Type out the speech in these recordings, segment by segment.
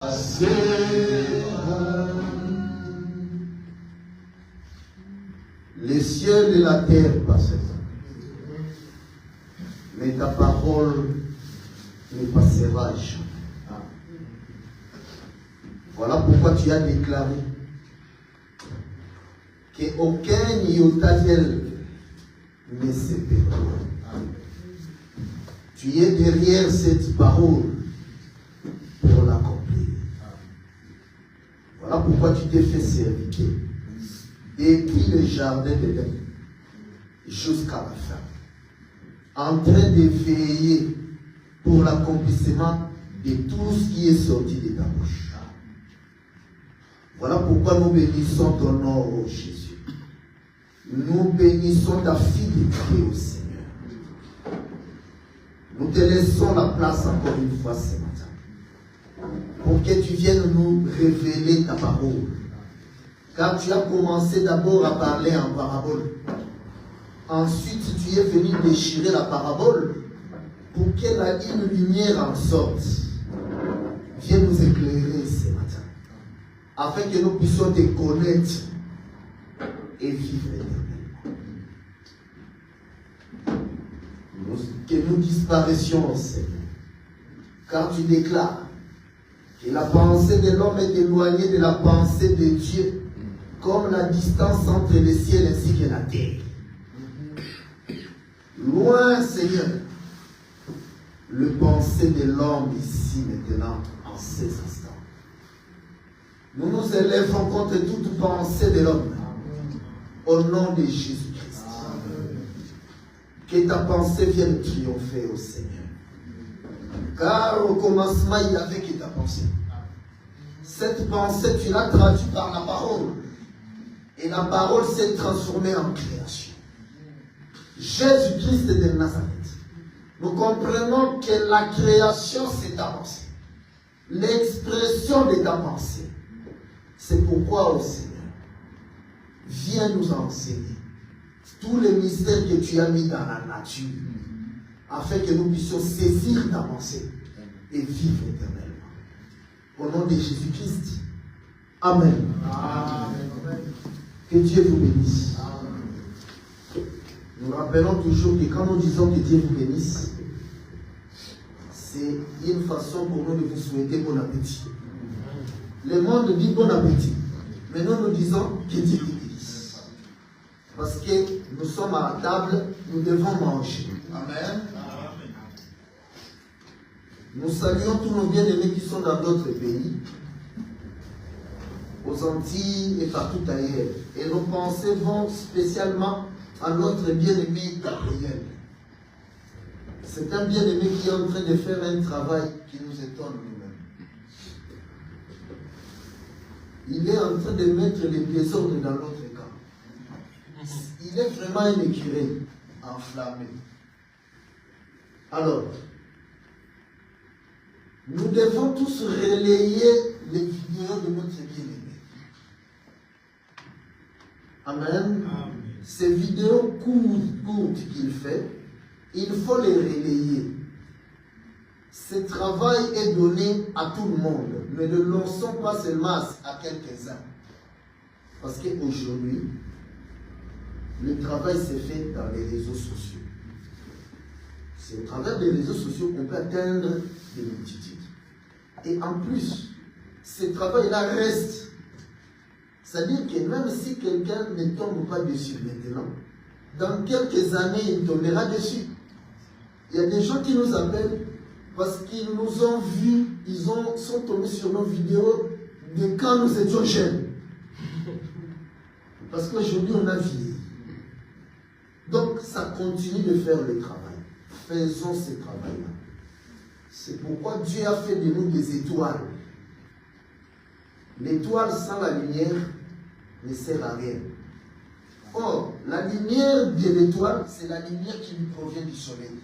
Les cieux et la terre passent, mais ta parole ne passera jamais. Voilà pourquoi tu as déclaré qu'aucun Yotadiel ne se perdra. Tu es derrière cette parole pour l'accomplir. Voilà pourquoi tu t'es fait servir depuis le jardin d'Éden jusqu'à la fin, en train de veiller pour l'accomplissement de tout ce qui est sorti de ta bouche. Voilà pourquoi nous bénissons ton nom, ô Jésus. Nous bénissons ta fidélité au Seigneur. Nous te laissons la place encore une fois ce matin, pour que tu viennes nous révéler ta parole. Car tu as commencé d'abord à parler en parabole. Ensuite, tu es venu déchirer la parabole pour qu'une lumière en sorte. Viens nous éclairer ce matin, afin que nous puissions te connaître et vivre éternellement. Que nous disparaissions, Seigneur. Car tu déclares que la pensée de l'homme est éloignée de la pensée de Dieu, comme la distance entre le ciel ainsi que la terre. Loin, Seigneur, le pensée de l'homme ici maintenant, en ces instants. Nous nous élèvons contre toute pensée de l'homme, au nom de Jésus-Christ. Que ta pensée vienne triompher au Seigneur. Car au commencement, il n'y avait que ta pensée. Cette pensée, tu l'as traduite par la parole. Et la parole s'est transformée en création. Jésus-Christ de Nazareth. Nous comprenons que la création, c'est ta pensée. L'expression de ta pensée. C'est pourquoi, ô Seigneur, viens nous enseigner tous les mystères que tu as mis dans la nature, afin que nous puissions saisir ta pensée et vivre éternellement. Au nom de Jésus-Christ. Amen. Amen. Que Dieu vous bénisse. Nous rappelons toujours que quand nous disons que Dieu vous bénisse, c'est une façon pour nous de vous souhaiter bon appétit. Le monde dit bon appétit. Mais nous disons que Dieu vous bénisse. Parce que nous sommes à la table, nous devons manger. Amen. Nous saluons tous nos bien-aimés qui sont dans d'autres pays, aux Antilles et partout ailleurs. Et nos pensées vont spécialement à notre bien-aimé Gabriel. C'est un bien-aimé qui est en train de faire un travail qui nous étonne nous-mêmes. Il est en train de mettre les désordres dans notre camp. Il est vraiment un écureuil enflammé. Alors, nous devons tous relayer les vidéos de notre bien-aimé. Amen. Amen. Ces vidéos courtes qu'il fait, il faut les relayer. Ce travail est donné à tout le monde, mais ne le lançons pas seulement à quelques-uns. Parce qu'aujourd'hui, le travail s'est fait dans les réseaux sociaux. C'est au travers des réseaux sociaux qu'on peut atteindre des multitudes. Et en plus, ce travail-là reste. C'est-à-dire que même si quelqu'un ne tombe pas dessus maintenant, dans quelques années, il tombera dessus. Il y a des gens qui nous appellent parce qu'ils nous ont vus, sont tombés sur nos vidéos de quand nous étions jeunes. Parce qu'aujourd'hui, on a vieilli. Donc, ça continue de faire le travail. Faisons ce travail-là. C'est pourquoi Dieu a fait de nous des étoiles. L'étoile sans la lumière ne sert à rien. Or, la lumière de l'étoile, c'est la lumière qui lui provient du soleil.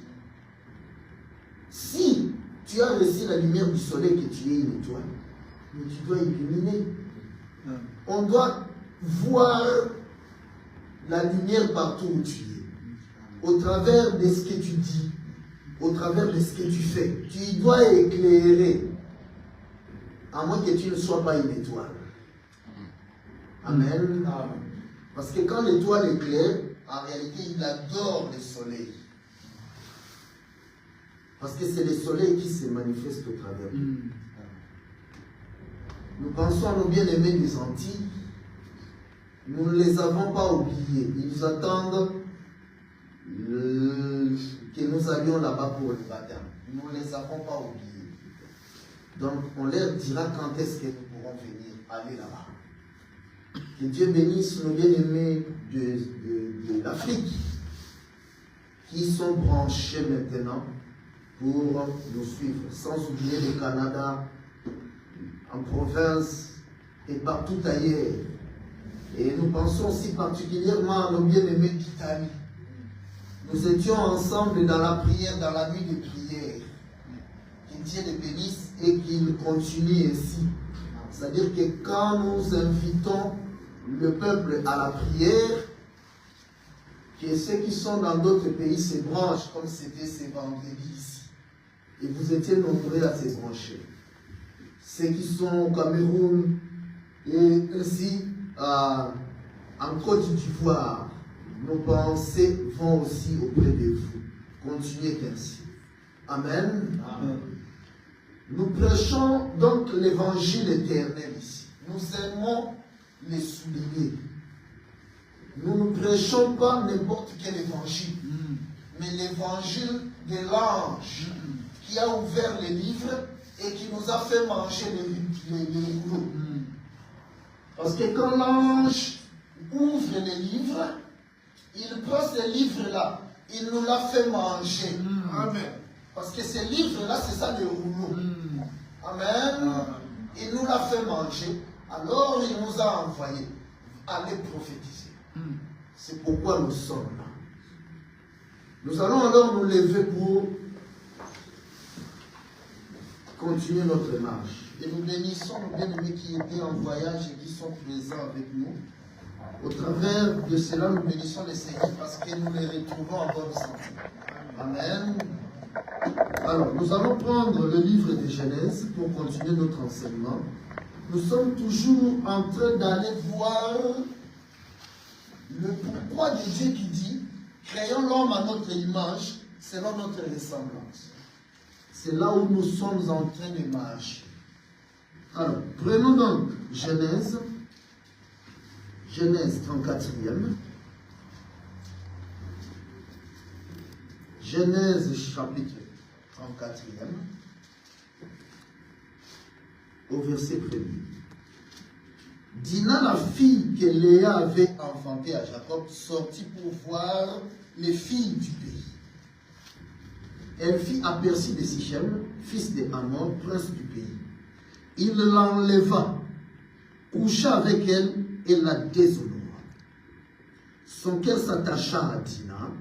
Si tu as reçu la lumière du soleil, que tu es une étoile, mais tu dois illuminer. On doit voir la lumière partout où tu es. Au travers de ce que tu dis, au travers de ce que tu fais. Tu dois éclairer. à moins que tu ne sois pas une étoile. Amen. Parce que quand l'étoile éclaire, en réalité, il adore le soleil. Parce que c'est le soleil qui se manifeste au travers de nous. Nous pensons à nos bien-aimés des Antilles. Nous ne les avons pas oubliés. Ils attendent que nous allions là-bas pour le baptême. Nous ne les avons pas oubliés. Donc, on leur dira quand est-ce que nous pourrons venir aller là-bas. Que Dieu bénisse nos bien-aimés de l'Afrique qui sont branchés maintenant pour nous suivre, sans oublier le Canada, en province et partout ailleurs. Et nous pensons aussi particulièrement à nos bien-aimés d'Italie. Nous étions ensemble dans la prière, dans la nuit de prière. Que Dieu les bénisse et qu'il continue ainsi. C'est-à-dire que quand nous invitons le peuple à la prière, que ceux qui sont dans d'autres pays se branchent, comme c'était ce vendredi ici. Et vous étiez nombreux à se brancher. Ceux qui sont au Cameroun et ainsi en Côte d'Ivoire, nos pensées vont aussi auprès de vous. Continuez ainsi. Amen. Amen. Nous prêchons donc l'évangile éternel ici. Nous aimons les souligner. Nous ne prêchons pas n'importe quel évangile, mais l'évangile de l'ange qui a ouvert les livres et qui nous a fait manger les rouleaux. Parce que quand l'ange ouvre les livres, il prend ces livres-là, il nous l'a fait manger. Amen. Parce que ces livres-là, c'est ça le rouleau. Amen. Il nous l'a fait manger. Alors il nous a envoyés à les prophétiser. C'est pourquoi nous sommes là. Nous allons alors nous lever pour continuer notre marche. Et nous bénissons nos bien-aimés qui étaient en voyage et qui sont présents avec nous. Au travers de cela, nous bénissons les Seigneurs parce que nous les retrouvons en bonne santé. Amen. Alors, nous allons prendre le livre de Genèse pour continuer notre enseignement. Nous sommes toujours en train d'aller voir le pourquoi de Dieu qui dit « Créons l'homme à notre image, selon notre ressemblance ». C'est là où nous sommes en train de marcher. Alors, prenons donc Genèse 34e. Genèse chapitre 34e. Au verset 1er. Dina, la fille que Léa avait enfantée à Jacob, sortit pour voir les filles du pays. Elle fit aperçu de Sichem, fils de Hamor, prince du pays. Il l'enleva, coucha avec elle et la déshonora. Son cœur s'attacha à Dina,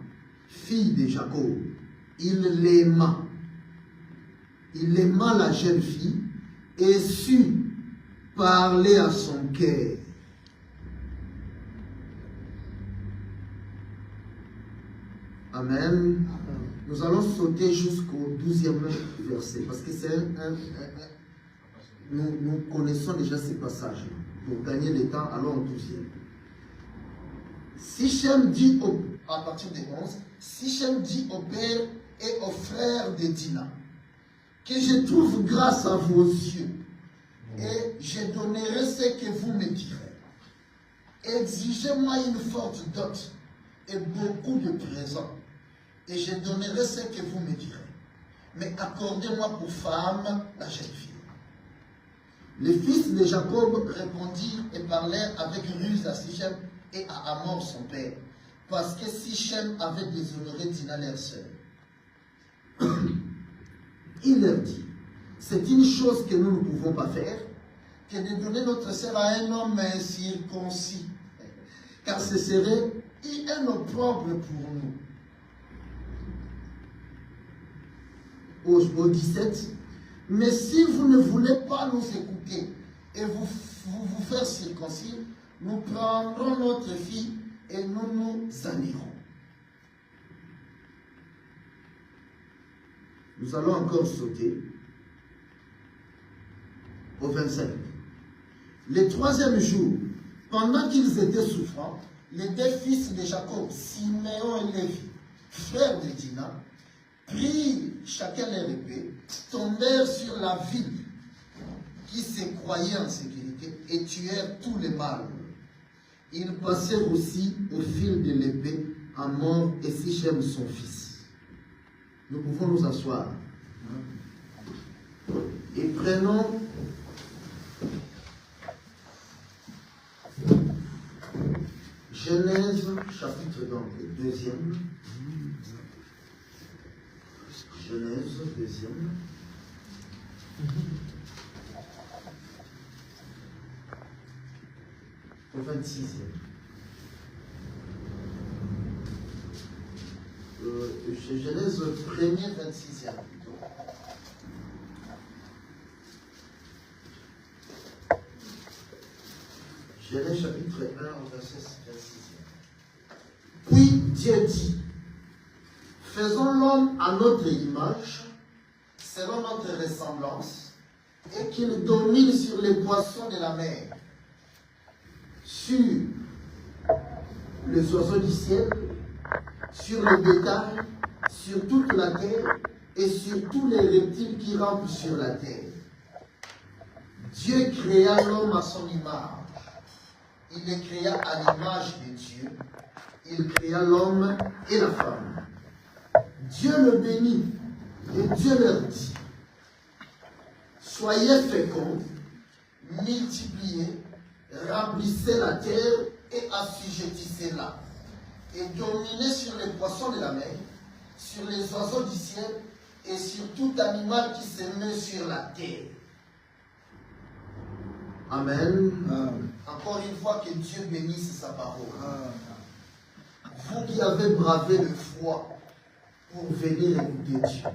fille de Jacob. Il l'aima. Il aima la jeune fille et sut parler à son cœur. Amen. Nous allons sauter jusqu'au 12e verset parce que c'est nous connaissons déjà ces passages. Pour gagner le temps, allons au 12e. Sichem dit à partir des 11, Sichem dit au père et aux frères de Dina que je trouve grâce à vos yeux et je donnerai ce que vous me direz. Exigez-moi une forte dot et beaucoup de présents et je donnerai ce que vous me direz. Mais accordez-moi pour femme la jeune fille. Les fils de Jacob répondirent et parlèrent avec ruse à Sichem et à Hamor son père, parce que Sichem avait déshonoré Dina leur sœur. Il leur dit, c'est une chose que nous ne pouvons pas faire, que de donner notre sœur à un homme incirconcis, car ce serait un opprobre pour nous. Au 17, mais si vous ne voulez pas nous écouter et vous faire circoncire, nous prendrons notre fille et nous nous en irons. Nous allons encore sauter au 25. Le troisième jour, pendant qu'ils étaient souffrants, les deux fils de Jacob, Siméon et Lévi, frères de Dina, prirent chacun leur épée, tombèrent sur la ville qui se croyait en sécurité et tuèrent tous les mâles. Ils passèrent aussi au fil de l'épée à mort et Sichem son fils. Nous pouvons nous asseoir. Et prenons Genèse chapitre 2. Genèse 2. Au 26e. Genèse 1er, 26e plutôt. Genèse chapitre 1, verset 26e. Puis Dieu dit, faisons l'homme à notre image, selon notre ressemblance, et qu'il domine sur les poissons de la mer, sur les oiseaux du ciel, sur le bétail, sur toute la terre et sur tous les reptiles qui rampent sur la terre. Dieu créa l'homme à son image. Il les créa à l'image de Dieu. Il créa l'homme et la femme. Dieu le bénit et Dieu leur dit, soyez féconds, multipliez, remplissez la terre et assujettissez-la, et dominez sur les poissons de la mer, sur les oiseaux du ciel et sur tout animal qui se met sur la terre. Amen. Encore une fois, que Dieu bénisse sa parole. Vous qui avez bravé le froid pour venir écouter Dieu,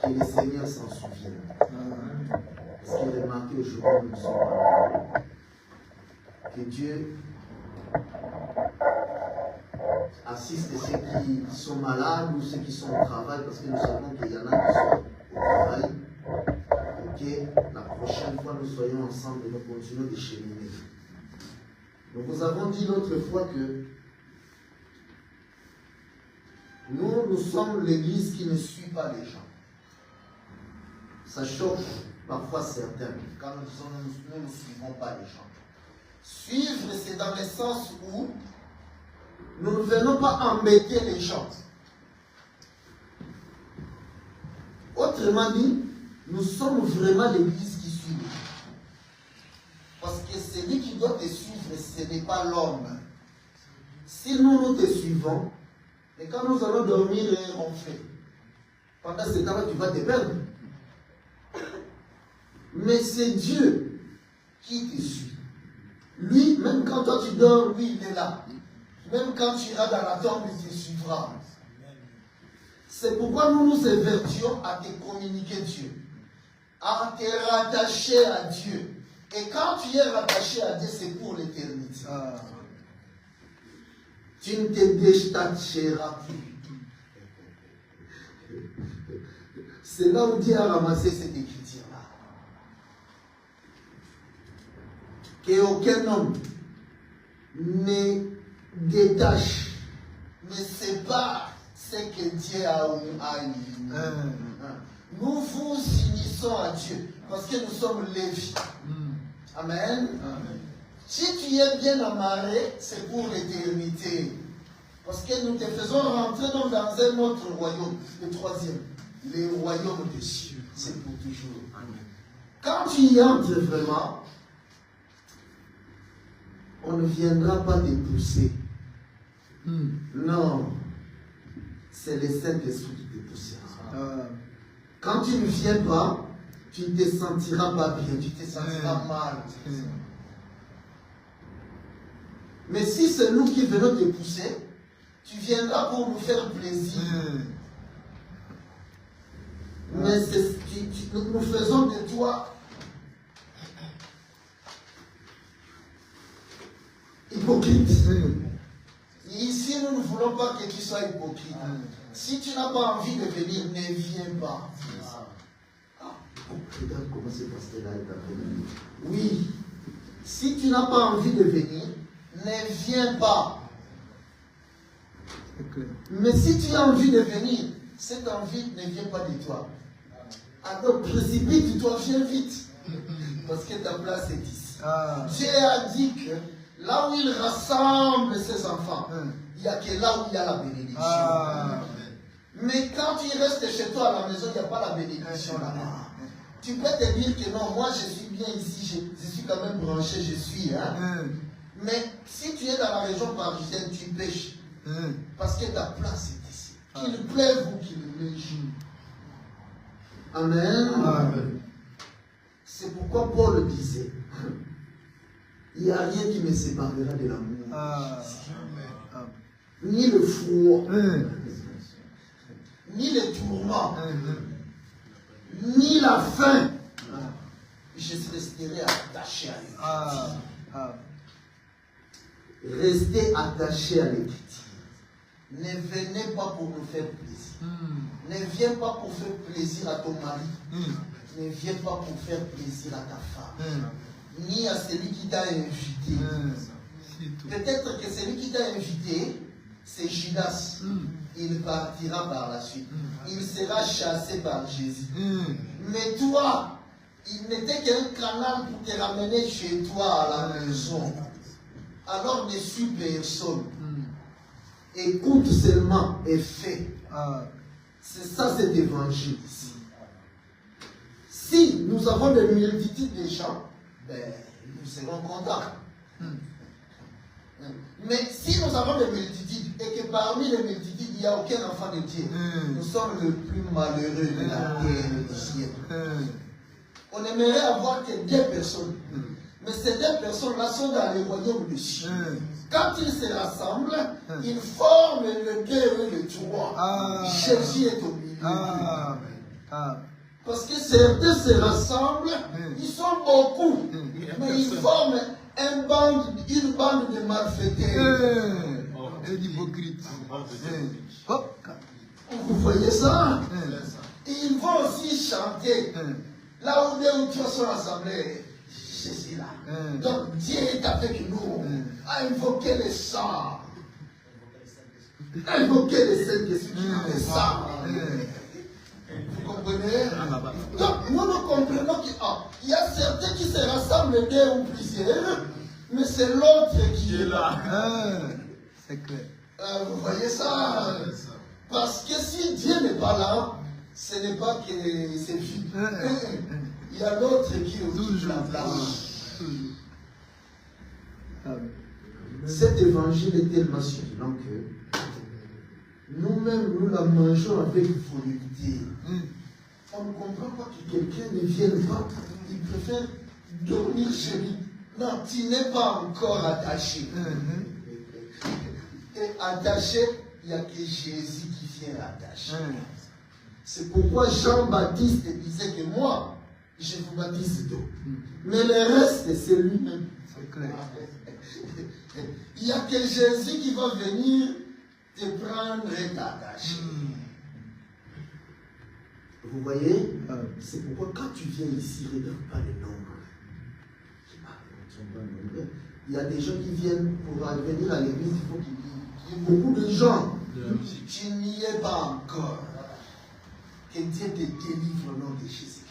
que le Seigneur s'en souvienne. Parce qu'il est remarqué aujourd'hui, nous sommes là. Que Dieu assiste ceux qui sont malades ou ceux qui sont au travail, parce que nous savons qu'il y en a qui sont au travail. Et que la prochaine fois nous soyons ensemble et nous continuons de cheminer. Donc nous avons dit l'autre fois que nous sommes l'église qui ne suit pas les gens. Ça choque parfois certains quand nous disons nous ne suivons pas les gens. Suivre, c'est dans le sens où nous ne venons pas embêter les gens. Autrement dit, nous sommes vraiment l'église qui suit les gens. Parce que celui qui doit te suivre, ce n'est pas l'homme. Si nous te suivons, et quand nous allons dormir et ronfler, pendant ce temps-là, tu vas te perdre. Mais c'est Dieu qui te suit. Lui, même quand toi tu dors, lui, il est là. Même quand tu iras dans la tombe, il te suivra. C'est pourquoi nous nous évertuons à te communiquer Dieu, à te rattacher à Dieu. Et quand tu es rattaché à Dieu, c'est pour l'éternité. Tu ne te détacheras plus. C'est là où Dieu a ramassé cette écriture-là. Qu'aucun homme ne détache, ne sépare ce que Dieu a uni. Nous vous unissons à Dieu parce que nous sommes Lévi. Amen. Si tu es bien amarré, c'est pour l'éternité. Parce que nous te faisons rentrer dans un autre royaume, le troisième, le royaume des cieux. C'est pour toujours. Amen. Quand tu y entres vraiment, on ne viendra pas te pousser. Non. C'est le Saint-Esprit qui te poussera. Quand tu ne viens pas, tu ne te sentiras pas bien, tu te sentiras mal. Mais si c'est nous qui venons te pousser, tu viendras pour nous faire plaisir. Mais nous faisons de toi hypocrite. Ici, nous ne voulons pas que tu sois hypocrite. Si tu n'as pas envie de venir, ne viens pas. Regarde comment ce pasteur-là est appelé. Oui, si tu n'as pas envie de venir, ne viens pas. Mais si tu as envie de venir, cette envie ne vient pas de toi. Alors précipite-toi, viens vite. Parce que ta place est ici. Dieu a dit que là où il rassemble ses enfants, il n'y a que là où il y a la bénédiction. Mais quand tu restes chez toi à la maison, il n'y a pas la bénédiction là-bas. Tu peux te dire que non, moi je suis bien ici, je suis quand même branché, je suis. Mais si tu es dans la région parisienne, tu pêches. Parce que ta place est ici. Qu'il pleuve ou qu'il neige. Amen. Amen. C'est pourquoi Paul disait, il n'y a rien qui me séparera de l'amour. Ni le froid, ni les tourments, ni la faim. Je resterai attaché à l'écriture. Restez attaché à l'écriture. Ne venez pas pour nous faire plaisir. Ne viens pas pour faire plaisir à ton mari. Ne viens pas pour faire plaisir à ta femme. Ni à celui qui t'a invité. Peut-être que celui qui t'a invité, c'est Judas. Il partira par la suite. Il sera chassé par Jésus. Mais toi, il n'était qu'un canal pour te ramener chez toi à la maison. Alors ne suis personne. Écoute seulement et fais. C'est ça cet évangile ici. Si nous avons des multitudes de gens, ben, nous serons contents. Mais si nous avons des multitudes et que parmi les multitudes, il n'y a aucun enfant de Dieu, nous sommes le plus malheureux de la terre du ciel. On aimerait avoir que 2 personnes. Mais ces 2 personnes-là sont dans les royaumes de cieux. Quand ils se rassemblent, ils forment le 2 et le 3. Jésus est au milieu. Parce que certains se rassemblent, ils sont beaucoup, mais ils forment une bande de malfaiteurs. Et d'hypocrites. Vous voyez ça? Et ils vont aussi chanter. Là où 2 ou 3 sont rassemblés, je suis là. Donc Dieu est avec nous. À invoquer les saints. Invoquer les saints Jésus qui ont les saints. Vous comprenez? Donc nous comprenons qu'il y a certains qui se rassemblent 2 ou plusieurs, mais c'est l'autre qui est là. C'est clair. Vous voyez ça? Parce que si Dieu n'est pas là, ce n'est pas que c'est vide. Il y a l'autre qui occupe la place. Cet évangile est tellement suffisant que nous-mêmes, nous la mangeons avec volonté. On ne comprend pas que quelqu'un ne vienne pas. Il préfère dormir chez lui. Non, tu n'es pas encore attaché. Et attaché, il n'y a que Jésus qui vient attacher. C'est pourquoi Jean-Baptiste disait que moi, je vous baptise d'eau. Mais le reste, c'est lui-même. C'est clair. Il n'y a que Jésus qui va venir te prendre et t'attacher. Vous voyez? C'est pourquoi quand tu viens ici, regarde pas les nombres. Il y a des gens qui viennent pour venir à l'église, il faut qu'il y ait beaucoup de gens. Tu n'y es pas encore. Que Dieu te délivre au nom de Jésus.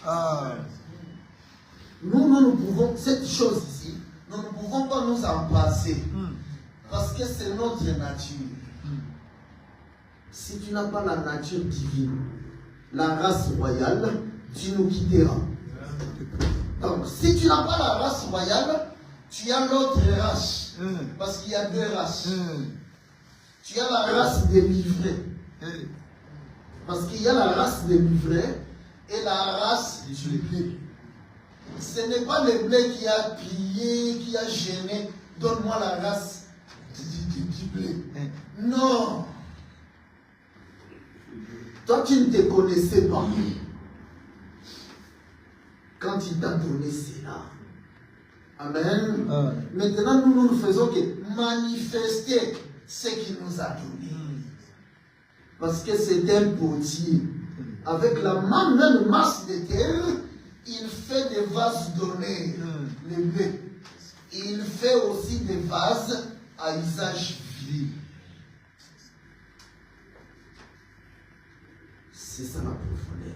Nous pouvons, cette chose ici, nous ne pouvons pas nous en passer. Parce que c'est notre nature. Si tu n'as pas la nature divine, la race royale, tu nous quitteras. Donc, si tu n'as pas la race royale, tu as l'autre race. Parce qu'il y a 2 races. Tu as la race des livrés. Parce qu'il y a la race des livrés et la race du blé. Ce n'est pas le blé qui a prié, qui a gêné. Donne-moi la race du blé. Non. Toi, tu ne te connaissais pas. Quand il t'a donné cela. Amen. Maintenant, nous ne faisons que manifester ce qu'il nous a donné. Parce que c'est un potier. Avec la même masse de terre, il fait des vases d'honneur, les blés. Il fait aussi des vases à usage viril. C'est ça la profondeur.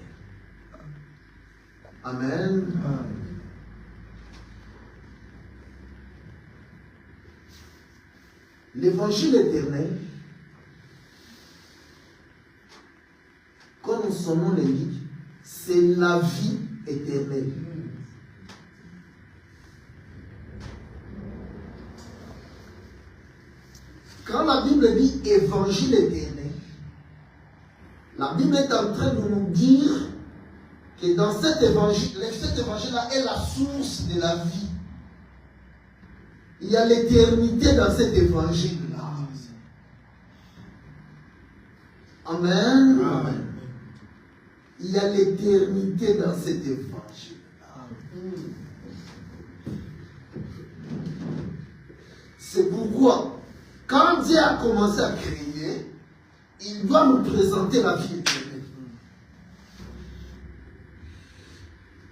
Amen. L'évangile éternel, comme son nom l'indique, c'est la vie éternelle. Quand la Bible dit évangile éternel, la Bible est en train de nous dire que dans cet évangile-là est la source de la vie. Il y a l'éternité dans cet évangile-là. Amen. Amen. Il y a l'éternité dans cet évangile-là. C'est pourquoi, quand Dieu a commencé à créer, il doit nous présenter la vie éternelle.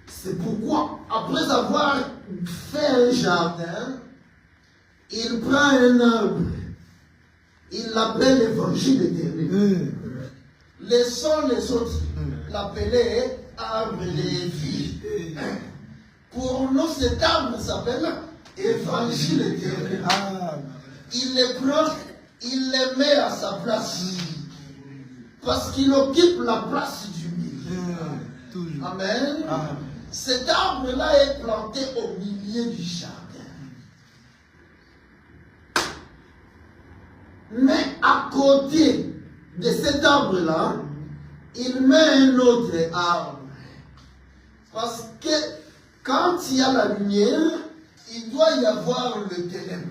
C'est pourquoi, après avoir fait un jardin, il prend un arbre, il l'appelle l'évangile éternel. Laissons les autres l'appeler arbre de vie. Pour nous, cet arbre s'appelle évangile éternel. Il les prend, il les met à sa place. Parce qu'il occupe la place du milieu. Amen. Cet arbre-là est planté au milieu du jardin. Mais à côté de cet arbre-là, il met un autre arbre. Parce que quand il y a la lumière, il doit y avoir le ténèbre.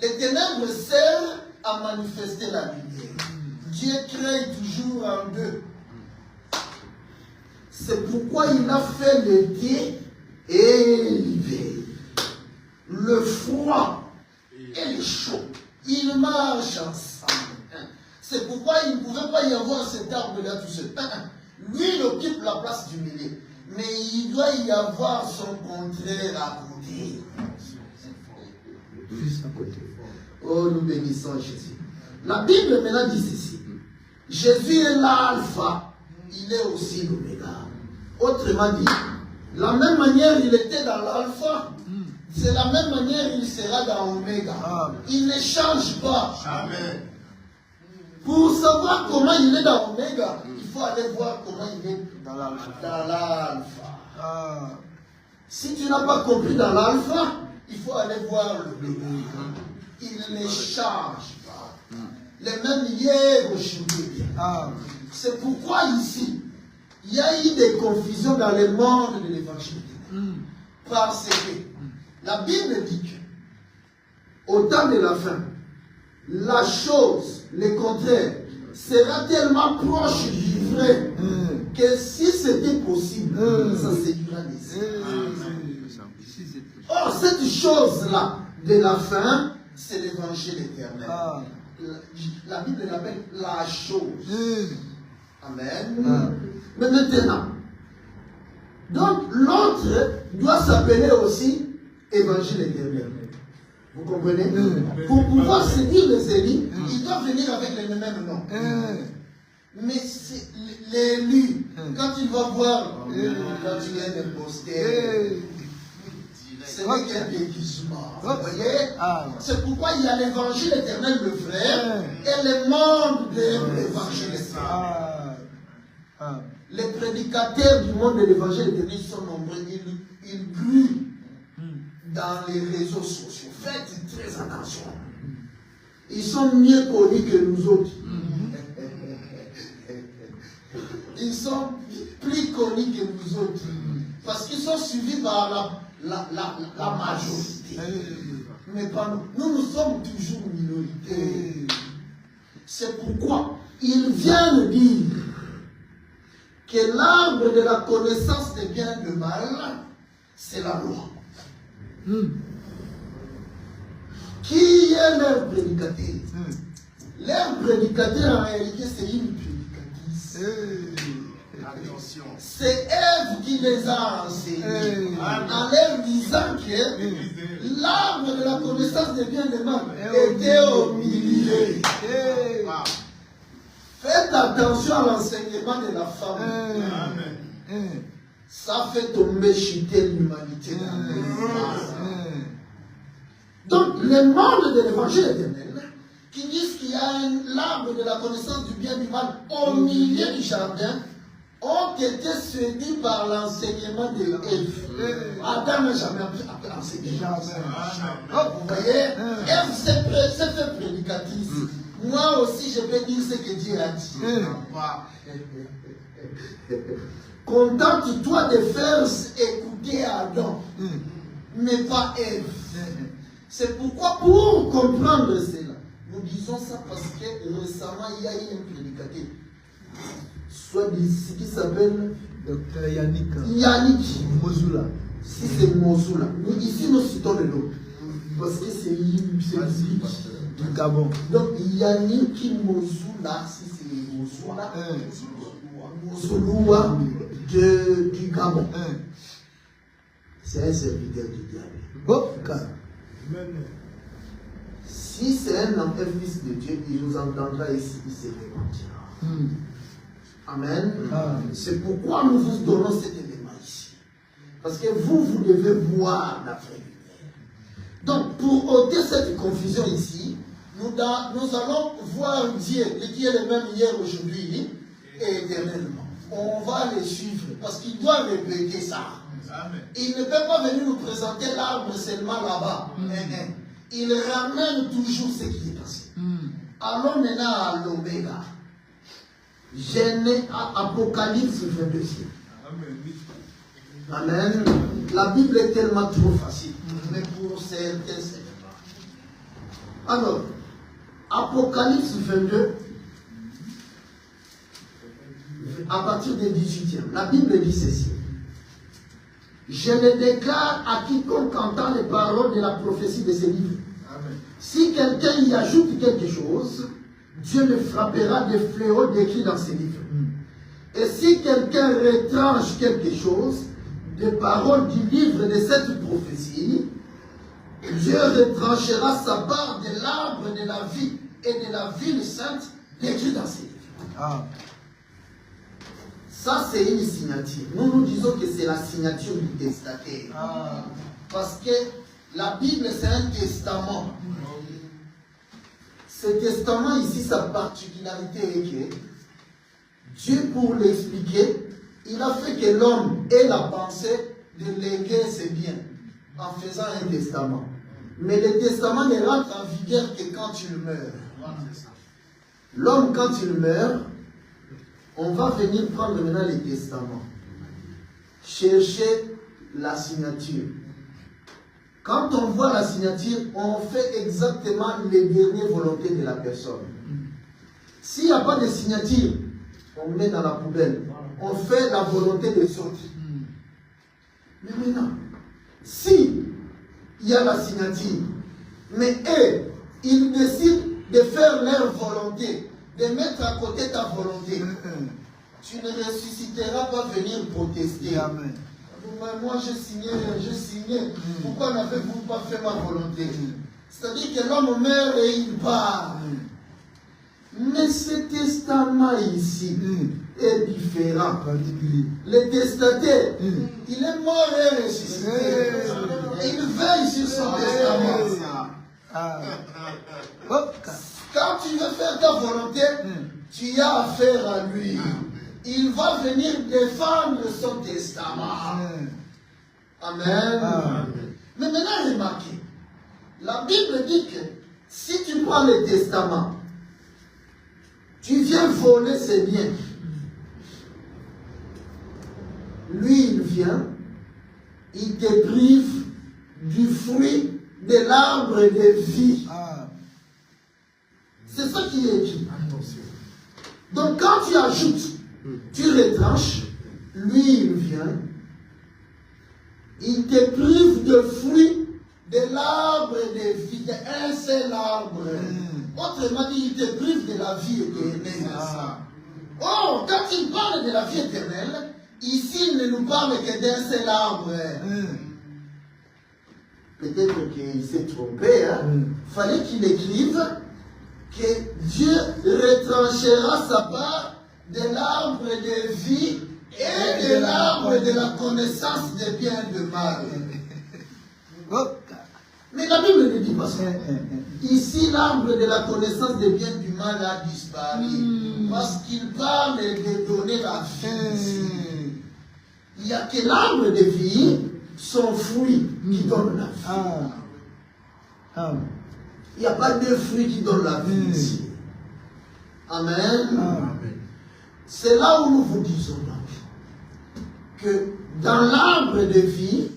Les ténèbres servent à manifester la lumière. Dieu crée toujours en deux. C'est pourquoi il a fait l'été et l'hiver. Le froid et le chaud. Ils marchent ensemble. C'est pourquoi il ne pouvait pas y avoir cet arbre-là tout seul. Lui, il occupe la place du milieu. Mais il doit y avoir son contraire à côté. Juste à côté. Oh, nous bénissons Jésus. La Bible maintenant dit ceci. Jésus est l'alpha. Il est aussi l'oméga. Autrement dit, la même manière il était dans l'alpha, c'est la même manière il sera dans l'oméga. Il ne change pas. Amen. Pour savoir comment il est dans l'oméga, il faut aller voir comment il est dans l'alpha. Si tu n'as pas compris dans l'alpha, il faut aller voir l'oméga. Il ne change pas. Les mêmes hier, aujourd'hui. C'est pourquoi ici, il y a eu des confusions dans le monde de l'évangile. Parce que la Bible dit que, au temps de la fin, la chose, le contraire, sera tellement proche du vrai que si c'était possible, ça séduira les hommes. Or, cette chose-là de la fin, c'est l'évangile éternel. La Bible l'appelle la chose. Amen. Mais maintenant, donc l'autre doit s'appeler aussi évangile éternel. Vous comprenez? Pour pouvoir séduire les élus, il doit venir avec le même nom. Mais l'élu, quand il va voir, quand il est imposté, ce n'est qu'un déguisement. Vous voyez? C'est pourquoi il y a l'évangile éternel, le frère, et les membres de l'évangile éternel. Les prédicateurs du monde de l'évangile éternel sont nombreux. Ils gluent dans les réseaux sociaux. Faites très attention. Ils sont mieux connus que nous autres. Ils sont plus connus que nous autres. Parce qu'ils sont suivis par la majorité. Mais pas nous. Nous sommes toujours minorité. C'est pourquoi il vient de dire que l'arbre de la connaissance des biens et du mal, c'est la loi. Qui est leur prédicateur? Leur prédicateur en réalité c'est une prédicatrice. C'est Ève qui les a enseignés en leur disant que l'arbre de la connaissance des biens et des mal était au milieu. Faites attention à l'enseignement de la femme. Ça fait tomber, chuter l'humanité. Donc, le monde de l'évangile éternel, qui disent qu'il y a l'arbre de la connaissance du bien et du mal au milieu du jardin, ont été séduits par l'enseignement de Ève. Adam n'a jamais enseigné. Vous voyez, Ève s'est fait prédicatrice. Moi aussi, je vais dire ce que Dieu a dit. Contente-toi de faire écouter Adam, mais pas Ève. C'est pourquoi, pour comprendre cela, nous disons ça parce que récemment, il y a eu un prédicateur, soit d'ici, qui s'appelle Dr Yannick Mozoula. Si c'est Mozoula. Ici, nous citons le nom. Parce que c'est du Gabon. Donc, Yannick Mozoula, si c'est Mozoula, Mozoloua du Gabon. C'est un serviteur du diable. Si c'est un fils de Dieu, il nous entendra ici, il se répandira. Amen. C'est pourquoi nous vous donnons cet élément ici. Parce que vous devez voir la vraie lumière. Donc, pour ôter cette confusion ici, nous allons voir Dieu, qui est le même hier, aujourd'hui et éternellement. On va les suivre parce qu'il doit répéter ça. Il ne peut pas venir nous présenter l'arbre seulement là-bas. Il ramène toujours ce qui est passé. Allons maintenant à l'Oméga. Genèse, Apocalypse 22. Amen. La Bible est tellement trop facile. Mais pour certains, c'est pas. Alors, Apocalypse 22, à partir du 18e, la Bible dit ceci. Je le déclare à quiconque entend les paroles de la prophétie de ces livres. Amen. Si quelqu'un y ajoute quelque chose, Dieu le frappera des fléaux décrits dans ces livres. Et si quelqu'un retranche quelque chose des paroles du livre de cette prophétie, Dieu retranchera sa part de l'arbre de la vie et de la ville sainte décrits dans ces livres. Ça, c'est une signature. Nous disons que c'est la signature du testataire. Parce que la Bible, c'est un testament. Ce testament ici, sa particularité est que Dieu, pour l'expliquer, il a fait que l'homme ait la pensée de léguer ses biens en faisant un testament. Mais le testament ne rentre en vigueur que quand il meurt. L'homme, quand il meurt, on va venir prendre maintenant les testaments. Chercher la signature. Quand on voit la signature, on fait exactement les dernières volontés de la personne. S'il n'y a pas de signature, on met dans la poubelle. On fait la volonté des autres. Mais maintenant, si il y a la signature, mais eux, ils décident de faire leur volonté, de mettre à côté ta volonté, tu ne ressusciteras pas venir protester. Amen. Moi j'ai signé. Pourquoi n'avez-vous pas fait ma volonté? C'est-à-dire que l'homme meurt et il part. Mais ce testament ici est différent. Le testataire, il est mort et ressuscité. Il veille sur son testament. Quand tu veux faire ta volonté, tu as affaire à lui. Il va venir défendre son testament. Amen. Mais maintenant, remarquez. La Bible dit que si tu prends le testament, tu viens voler ses biens. Lui, il vient, il te prive du fruit de l'arbre de vie. C'est ça qui est écrit. Donc quand tu ajoutes, tu retranches, lui il vient, il te prive de fruit de l'arbre de vie, un seul arbre. Autrement dit, il te prive de la vie éternelle. Oh, quand il parle de la vie éternelle, ici il ne nous parle que d'un seul arbre. Peut-être qu'il s'est trompé. Fallait qu'il écrive que Dieu retranchera sa part de l'arbre de vie et de l'arbre de la connaissance des biens et de mal. Mais la Bible ne dit pas ça. Ici, l'arbre de la connaissance des biens et du mal a disparu. Parce qu'il parle de donner la vie. Il n'y a que l'arbre de vie, son fruit, qui donne la vie. Il n'y a pas de fruit qui donne la vie ici. Amen. C'est là où nous vous disons donc que dans l'arbre de vie,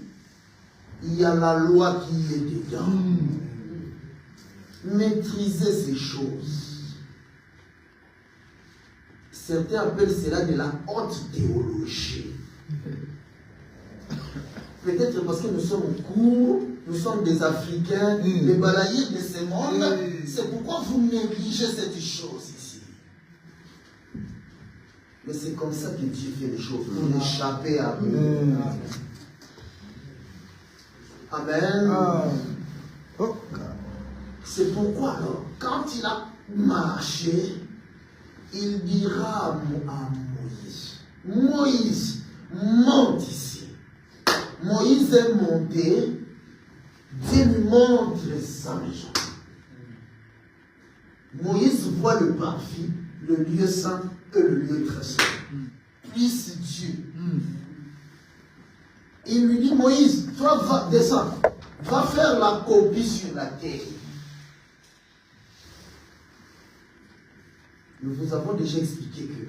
il y a la loi qui est dedans. Maîtriser ces choses. Certains appellent cela de la haute théologie. Peut-être parce que nous sommes au cours, nous sommes des Africains, les balayés de ce monde. C'est pourquoi vous négligez cette chose ici. Mais c'est comme ça que Dieu fait les choses, pour échapper à eux. Amen. C'est pourquoi alors, quand il a marché, il dira à Moïse, Moïse, monte ici. Moïse est monté, Dieu lui montre sa maison. Moïse voit le parvis, le lieu saint et le lieu très saint. Puisse Dieu. Il lui dit, Moïse, toi va descendre, va faire la copie sur la terre. Nous vous avons déjà expliqué que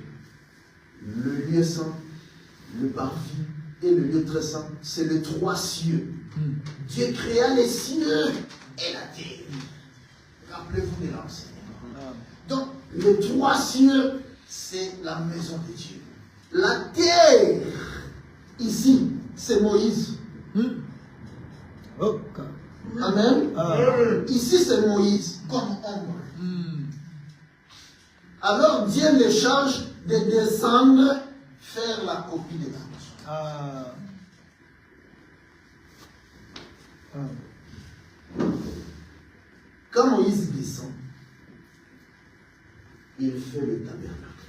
le lieu saint, le parvis et le lieu très saint, c'est les trois cieux. Dieu créa les cieux et la terre. Rappelez-vous de l'enseignement. Donc, les trois cieux, c'est la maison de Dieu. La terre, ici, c'est Moïse. Amen. Ici, c'est Moïse, comme ombre. Alors, Dieu les charge de descendre, faire la copie de la maison. Quand Moïse descend, il fait le tabernacle.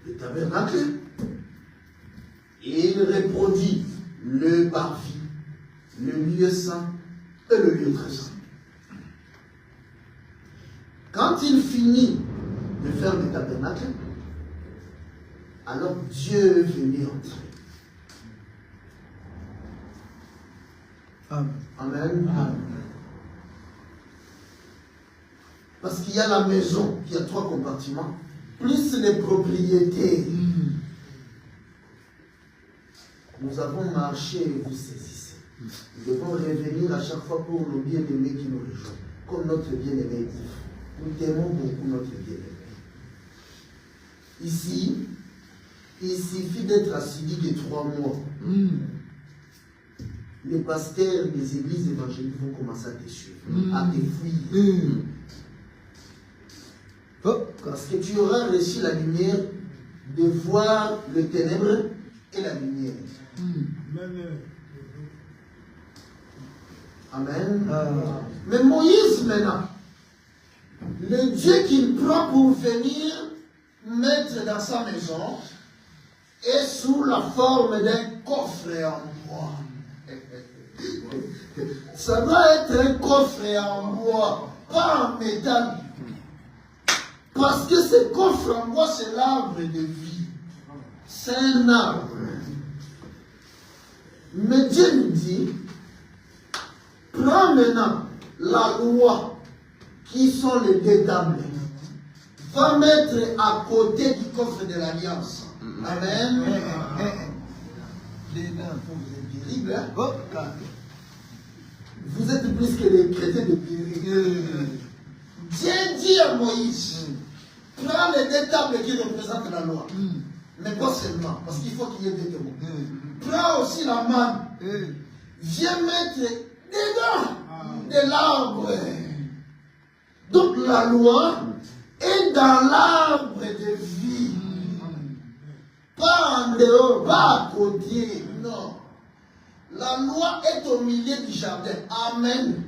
Le tabernacle, il reproduit le parvis, le lieu saint et le lieu très saint. Quand il finit de faire le tabernacle, alors Dieu est venu entrer. Amen. Parce qu'il y a la maison qui a 3 compartiments, plus les propriétés. Nous avons marché et vous saisissez. Nous devons revenir à chaque fois pour nos bien-aimés qui nous rejoignent, comme notre bien-aimé dit. Nous t'aimons beaucoup notre bien-aimé. Ici, il suffit d'être assidu de 3 mois. Les pasteurs des églises évangéliques vont commencer à te suivre, à te fuir. Parce que tu auras reçu la lumière de voir le ténèbre et la lumière. Amen. Mais Moïse maintenant, le Dieu qu'il prend pour venir mettre dans sa maison est sous la forme d'un coffre en bois. Ça doit être un coffre en bois, pas en métal. Parce que ce coffre en bois, c'est l'arbre de vie. C'est un arbre. Mais Dieu nous dit, prends maintenant la loi, qui sont les 2 tables, va mettre à côté du coffre de l'alliance. Amen. Vous êtes plus que les chrétiens de Péry. Dieu dit à Moïse, prends les 2 tables qui représentent la loi. Mais pas seulement, parce qu'il faut qu'il y ait 2 témoins. Prends aussi la manne. Viens mettre dedans de l'arbre. Donc la loi est dans l'arbre de vie. Pas en dehors, pas à côté, non. La loi est au milieu du jardin. Amen.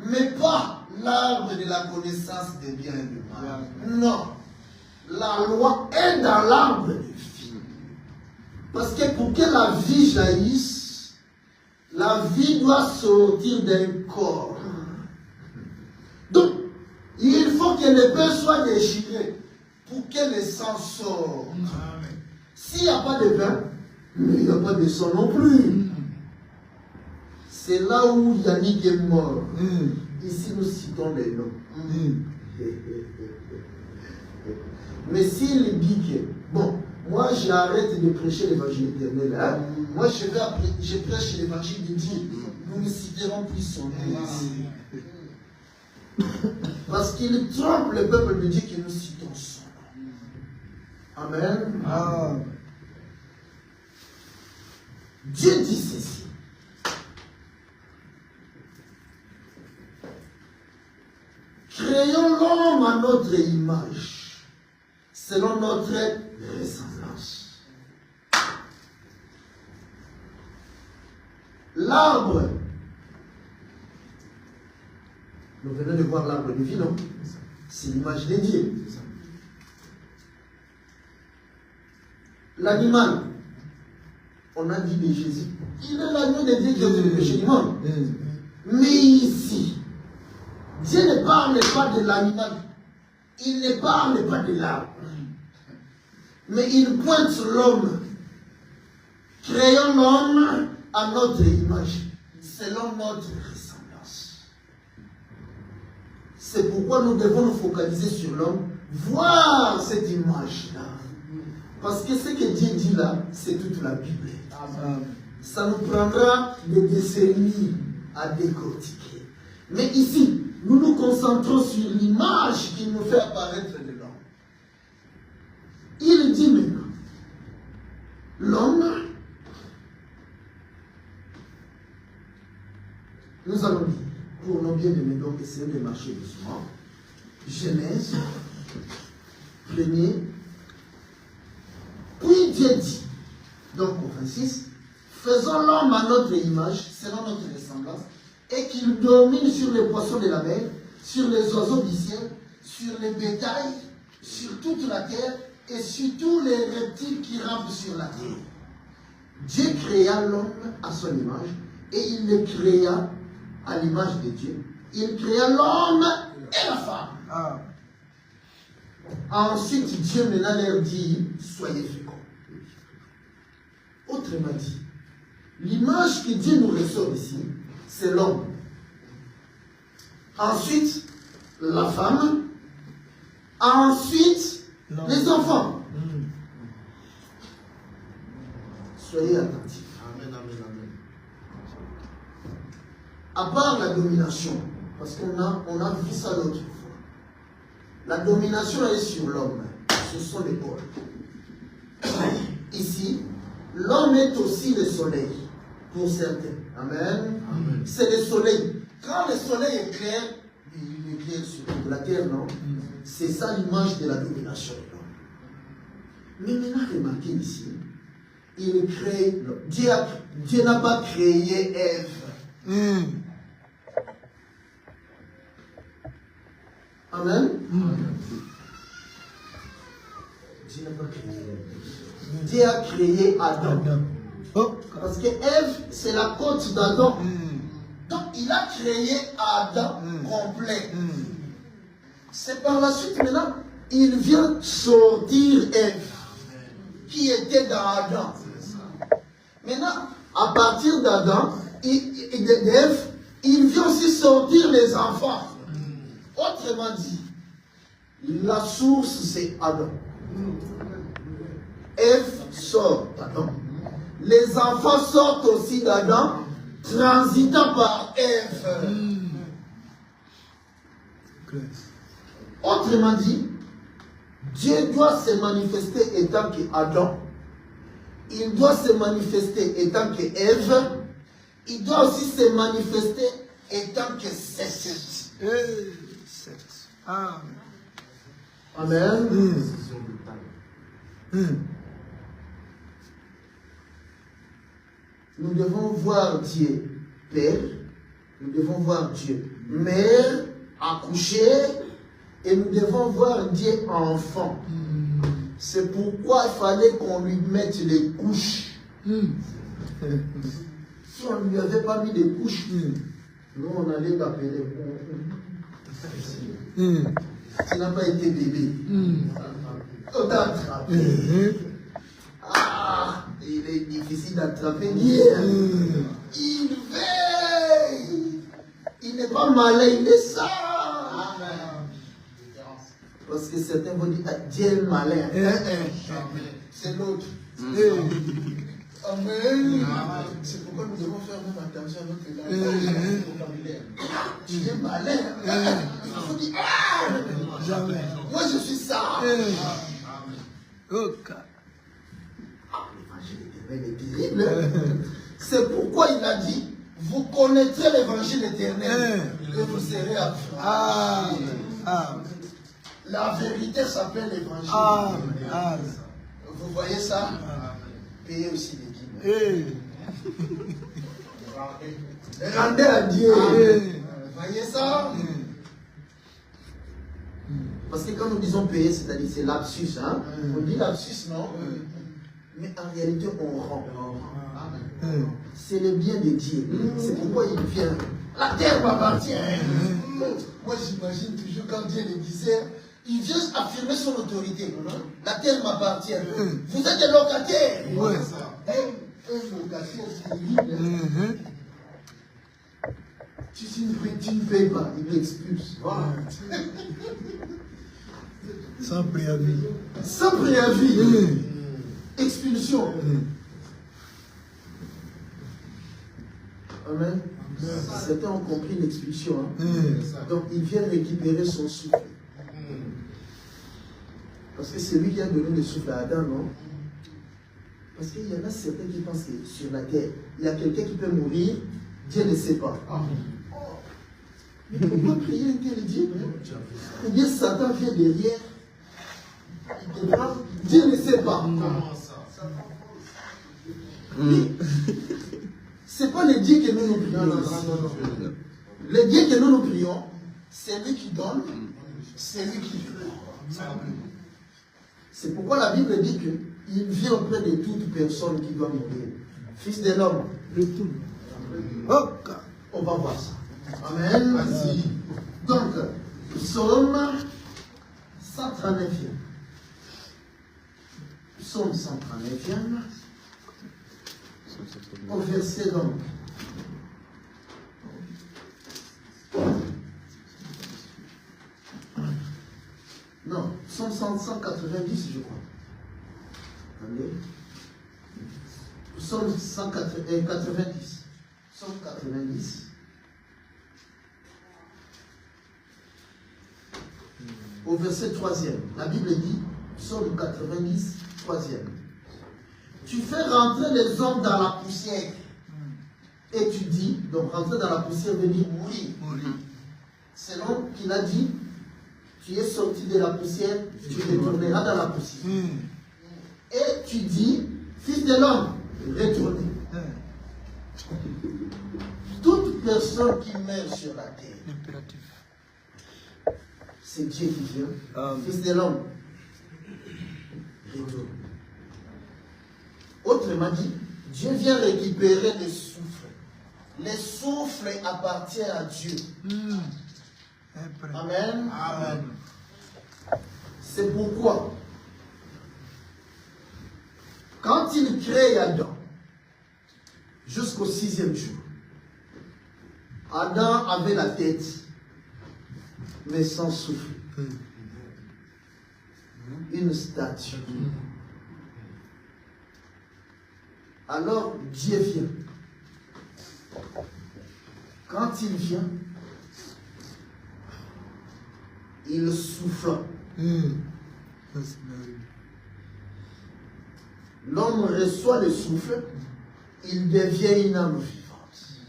Mais pas l'arbre de la connaissance des biens et du mal. Non. La loi est dans l'arbre de vie. Parce que pour que la vie jaillisse, la vie doit sortir d'un corps. Donc, il faut que le pain soit déchiré pour que le sang sorte. S'il n'y a pas de pain, il n'y a pas de sang non plus. C'est là où Yannick est mort. Ici, nous citons les noms. Mais s'il dit que, bon, moi j'arrête de prêcher l'évangile éternel. Hein? Moi je prêche l'évangile de Dieu. Nous ne citerons plus son nom ici. Parce qu'il trompe le peuple de Dieu que nous citons son nom. Amen. Dieu dit ceci. Créons l'homme à notre image, selon notre ressemblance. L'arbre, nous venons de voir l'arbre de vie, non? C'est l'image de Dieu. L'animal, on a dit de Jésus, il est l'agneau de Dieu qui ôte le péché du monde. Mais ici, Dieu ne parle pas de l'animal, il ne parle pas de l'arbre, mais il pointe l'homme. Créons l'homme à notre image, selon notre ressemblance. C'est pourquoi nous devons nous focaliser sur l'homme, voir cette image-là. Parce que ce que Dieu dit là, c'est toute la Bible. Ça nous prendra des décennies à décortiquer. Mais ici, nous nous concentrons sur l'image qu'il nous fait apparaître de l'homme. Il dit maintenant, l'homme, nous allons dire, pour nos bien-aimés, donc essayons de marcher doucement. Genèse, 1er. Puis Dieu dit, donc au 26, faisons l'homme à notre image, selon notre ressemblance, et qu'il domine sur les poissons de la mer, sur les oiseaux du ciel, sur les bétails, sur toute la terre, et sur tous les reptiles qui rampent sur la terre. Dieu créa l'homme à son image, et il le créa à l'image de Dieu. Il créa l'homme et la femme. Ensuite, Dieu maintenant leur dit, soyez féconds. Autrement dit, l'image que Dieu nous ressort ici, c'est l'homme. Ensuite, la femme. Ensuite, les enfants. Soyez attentifs. Amen, amen, amen. À part la domination, parce qu'on a vu ça l'autre fois. La domination est sur l'homme. Ce sont les pôles. Ici, l'homme est aussi le soleil. Pour certains. Amen. Amen. C'est le soleil. Quand le soleil est clair, il éclaire sur la terre, non? C'est ça l'image de la domination de l'homme. Mais maintenant, remarquez ici, il crée l'homme. Dieu n'a pas créé Ève. Amen. Dieu n'a pas créé Ève. Dieu a créé Adam. Parce que Ève, c'est la côte d'Adam. Donc, il a créé Adam complet. C'est par la suite, maintenant, il vient sortir Ève, qui était dans Adam. Maintenant, à partir d'Adam et d'Ève, il vient aussi sortir les enfants. Autrement dit, la source, c'est Adam. Ève sort d'Adam. Les enfants sortent aussi d'Adam, transitant par Ève. Autrement dit, Dieu doit se manifester étant qu'Adam. Il doit se manifester étant qu'Ève. Il doit aussi se manifester étant que Seth. Amen. Nous devons voir Dieu Père, nous devons voir Dieu Mère, accoucher, et nous devons voir Dieu enfant. C'est pourquoi il fallait qu'on lui mette les couches. Si on ne lui avait pas mis des couches, nous on allait l'appeler. Il n'a pas été bébé. On t'a attrapé. Ah, il est difficile d'attraper. Il veille. Il n'est pas malin, il est sage. Parce que certains vont dire, ah, Dieu est malin. C'est l'autre. Amen. C'est pourquoi nous devons faire même attention à notre vocabulaire. Tu es malin. Il faut dire, ah, jamais. Moi je suis ça. L'évangile éternel est terrible. C'est pourquoi il a dit, vous connaîtrez l'évangile éternel et vous serez affranchis. La vérité s'appelle l'évangile. Vous voyez ça? Payez aussi les dîmes. Rendez à Dieu. Vous voyez ça? Parce que quand nous disons payer, c'est-à-dire c'est lapsus. Hein? On dit lapsus, non? Mais en réalité, on rend. C'est le bien de Dieu. C'est pourquoi il vient. La terre m'appartient. Moi, j'imagine toujours quand Dieu le disait, il vient affirmer son autorité. La terre m'appartient. Vous êtes des locataires. Un locataire, c'est libre. Tu ne payes pas, il t'expulse. Voilà. Sans préavis. Sans préavis. Expulsion. Amen. Certains ont compris l'expulsion. Hein? Donc il vient récupérer son souffle. Parce que c'est lui qui a donné le souffle à Adam, non? Parce qu'il y en a certains qui pensent que sur la terre, il y a quelqu'un qui peut mourir, Dieu ne sait pas. Mais pourquoi prier un tel Dieu? Ou bien Satan vient derrière, il te prend, Dieu ne sait pas. C'est pas le Dieu que nous prions. Non. Le Dieu que nous prions, c'est lui qui donne, c'est lui qui donne. C'est pourquoi la Bible dit qu'il vient auprès de toute personne qui doit mourir. Fils de l'homme. On va voir ça. Amen. Donc, psaume 139. Psaume 139. Au verset donc. Non, psaume 190, je crois. Attendez. Psaume 190. Psaume 90. Au verset 3e. La Bible dit, psaume 90, 3e. Tu fais rentrer les hommes dans la poussière. Et tu dis, donc rentrer dans la poussière, venir mourir. C'est l'homme qui l'a dit, tu es sorti de la poussière, tu retourneras dans la poussière. Et tu dis, fils de l'homme, retournez. Toute personne qui meurt sur la terre, c'est Dieu qui vient. Fils de l'homme, retourne. Autrement dit, Dieu vient récupérer les souffles. Les souffles appartiennent à Dieu. Amen. Amen. C'est pourquoi, quand il crée Adam, jusqu'au 6e jour, Adam avait la tête, mais sans souffle. Une statue. Alors Dieu vient. Quand il vient, il souffle. L'homme reçoit le souffle, il devient une âme vivante.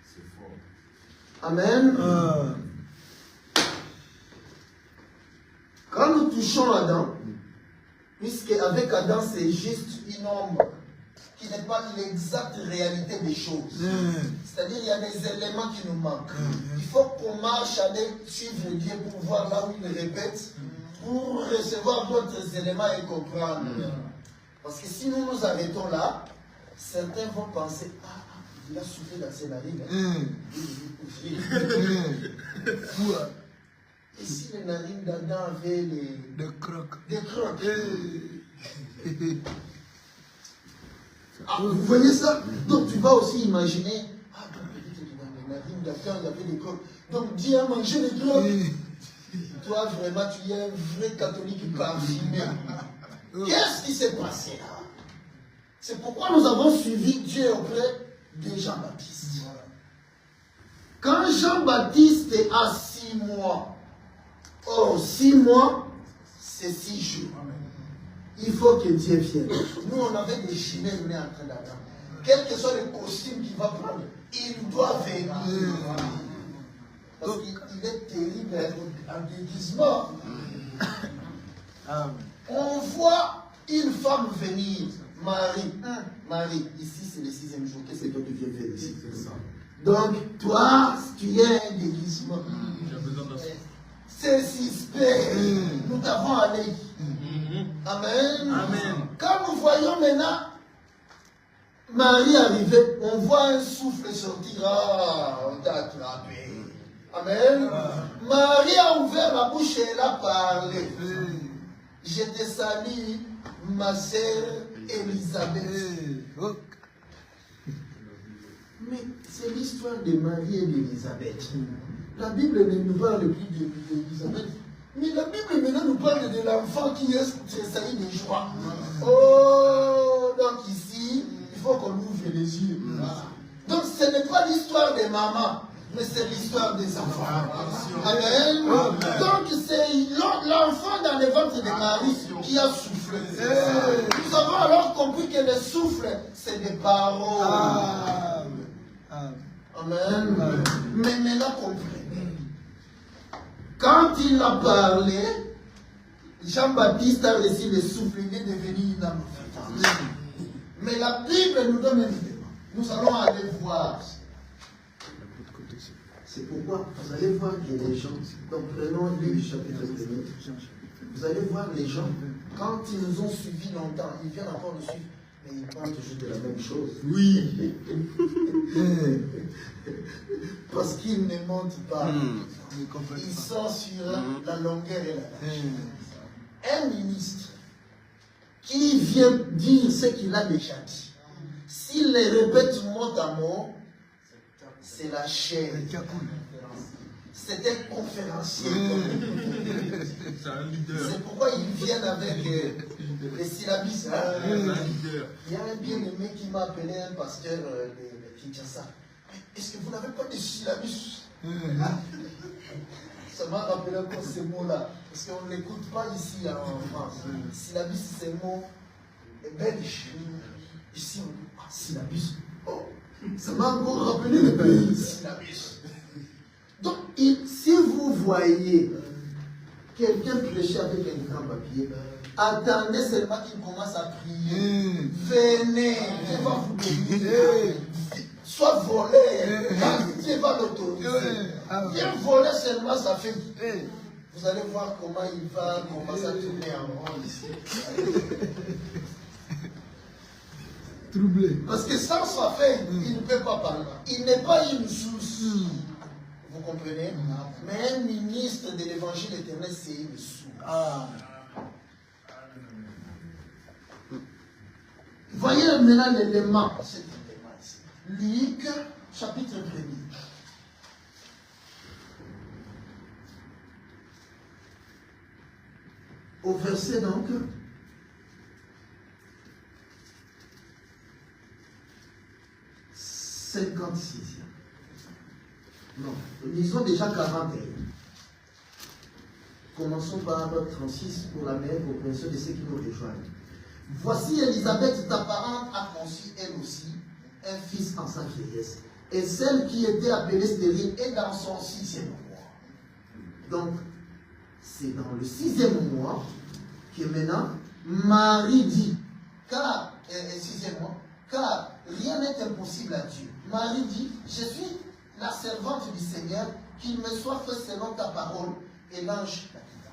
C'est fort. Amen. touchons Adam, puisque avec Adam, c'est juste une ombre qui n'est pas l'exacte réalité des choses. C'est-à-dire qu'il y a des éléments qui nous manquent. Il faut qu'on marche, aller suivre Dieu pour voir là où il répète, pour recevoir d'autres éléments et comprendre. Parce que si nous nous arrêtons là, certains vont penser, il a soufflé dans ses narines. Et si les narines d'Adam avaient des crocs. Vous voyez ça? Donc tu vas aussi imaginer, donc peut-être que dans les narines d'Adam, il y avait des crocs. Donc Dieu a mangé les crocs. Toi, vraiment, tu es un vrai catholique parfumé. Qu'est-ce qui s'est passé là? C'est pourquoi nous avons suivi Dieu auprès de Jean-Baptiste. Quand Jean-Baptiste a 6 mois, 6 mois, c'est 6 jours. Il faut que Dieu vienne. Nous, on avait des chimères nés en train d'attendre. Quel que soit le costume qu'il va prendre, il doit venir. Parce qu'il est terrible en déguisement. On voit une femme venir, Marie. Marie, ici c'est le 6e jour. Qu'est-ce que toi tu viens faire ici? Donc, toi, tu es un déguisement. C'est suspect. Nous t'avons allé. Amen. Quand nous voyons maintenant Marie arriver, on voit un souffle sortir. On t'a attrapé. Amen. Marie a ouvert la bouche et elle a parlé. Je te salue, ma sœur Élisabeth. Mais c'est l'histoire de Marie et d'Élisabeth. La Bible ne nous parle plus d'Élisabeth. Mais la Bible maintenant nous parle de l'enfant qui est tressailli de joie. Oh, donc ici, il faut qu'on ouvre les yeux. Donc ce n'est pas l'histoire des mamans, mais c'est l'histoire des enfants. Amen. Donc c'est l'enfant dans le ventre de Marie qui a soufflé. Nous avons alors compris que le souffle, c'est des paroles. Amen. Mais maintenant comprenez. Quand il a parlé, Jean-Baptiste a reçu le souffle, il est devenu une âme vivante. Mais la Bible nous donne un élément. Nous allons aller voir. C'est pourquoi vous allez voir que les gens, donc prenons le chapitre 1er, vous allez voir les gens, quand ils nous ont suivis longtemps, ils viennent encore nous suivre, mais ils parlent toujours de la même chose. Oui. Parce qu'ils ne montent pas. Ils sont sur la longueur et la largeur. Un ministre qui vient dire ce qu'il a déjà dit, s'il les répète mot à mot, c'est la chair. C'est un conférencier. C'est pourquoi ils viennent avec les syllabis. Il y a un bien-aimé qui m'a appelé un pasteur de Kinshasa. Est-ce que vous n'avez pas de syllabus? Ça m'a rappelé encore ces mots-là. Parce qu'on ne l'écoute pas ici en France. Syllabus, c'est un mot belge. Ici, on dit syllabus. Oh, ça m'a encore rappelé le pays. Syllabus. Donc, si vous voyez quelqu'un prêcher avec un grand papier, attendez seulement qu'il commence à prier. Venez, Dieu va vous bénir. Soit volé, quand Dieu va l'autoriser. Viens voler seulement sa fille. Vous allez voir comment il va commencer à tourner en rond ici. Troublé. Parce que sans sa fille, il ne peut pas parler. Il n'est pas une source. Vous comprenez? Mais un ministre de l'évangile éternel, c'est une source. Voyez maintenant l'élément. Cet élément ici. Luc, chapitre 1er. Au verset donc 56. Non, lisons déjà 41. Commençons par 36 pour la mère compréhension de ceux qui nous rejoignent. Voici Élisabeth, ta parente, a conçu elle aussi un fils en sa vieillesse. Et celle qui était appelée stérile est dans son 6e mois. Donc, c'est dans le 6e mois que maintenant, Marie dit, car, 6e mois, car rien n'est impossible à Dieu. Marie dit, je suis la servante du Seigneur, qu'il me soit fait selon ta parole, et l'ange la quitta.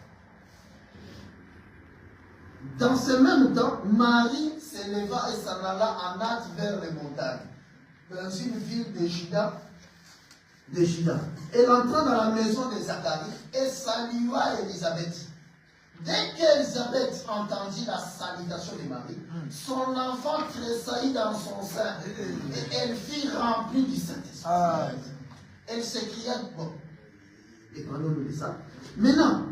Dans ce même temps, Marie s'éleva et s'en alla en hâte vers les montagnes, dans une ville de Juda. Elle entra dans la maison de Zacharie et salua Élisabeth. Dès qu'Élisabeth entendit la salutation de Marie, son enfant tressaillit dans son sein et elle fut remplie du Saint-Esprit. Elle s'écria, bon, épargnons-nous de ça. Maintenant,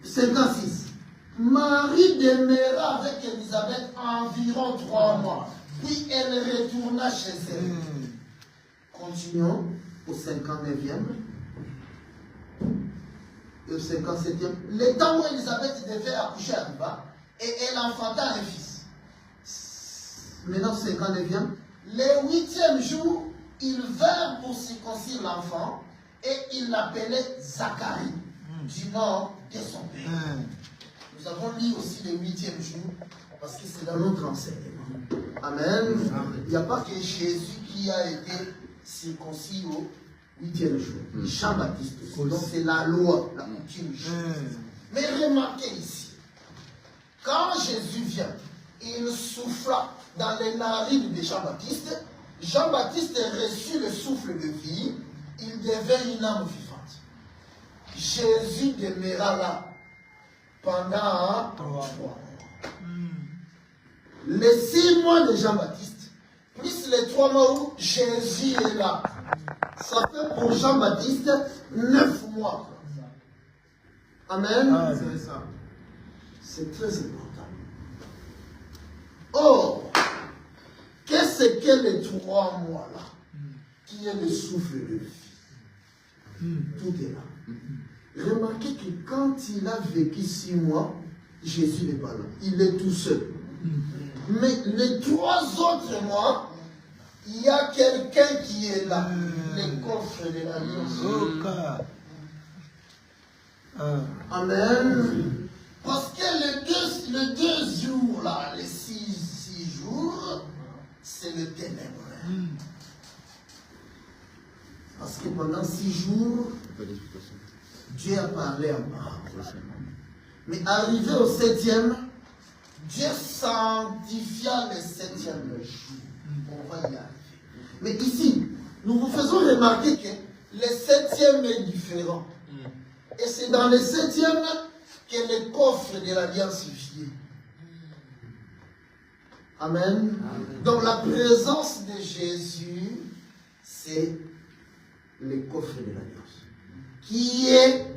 56. Marie demeura avec Élisabeth environ 3 mois, puis elle retourna chez elle. Continuons au 59e et au 57e. Le temps où Élisabeth devait accoucher arriva et elle enfanta un fils. Maintenant, 59e. Le 8e jour, ils vinrent pour circoncire l'enfant et ils l'appelaient Zacharie, du nom de son père. Nous avons lu aussi le 8e jour parce que c'est dans notre enseignement. Amen. Il n'y a pas que Jésus qui a été circoncis au 8e jour. Jean-Baptiste. Donc c'est la loi, la coutume. Mais remarquez ici, quand Jésus vient, il souffla dans les narines de Jean-Baptiste. Jean-Baptiste reçut le souffle de vie, il devint une âme vivante. Jésus demeura là pendant 3 mois. Les 6 mois de Jean-Baptiste, plus les 3 mois où Jésus est là, ça fait pour Jean-Baptiste 9 mois. Amen. C'est ça. C'est très important. Or, qu'est-ce que les 3 mois là, qui est le souffle de vie? Tout est là. Remarquez que quand il a vécu 6 mois, Jésus n'est pas là. Il est tout seul. Mais les 3 autres mois, il y a quelqu'un qui est là. Les coffres de l'alliance. Amen. Parce que les deux jours là, les 6 jours, c'est le ténèbre. Parce que pendant 6 jours, Dieu a parlé à parole. Mais arrivé au 7e, Dieu sanctifia le 7e jour. On va y arriver. Mais ici, nous vous faisons remarquer que le 7e est différent. Et c'est dans le 7e que le coffre de l'alliance vient. Amen. Donc la présence de Jésus, c'est le coffre de l'alliance, qui est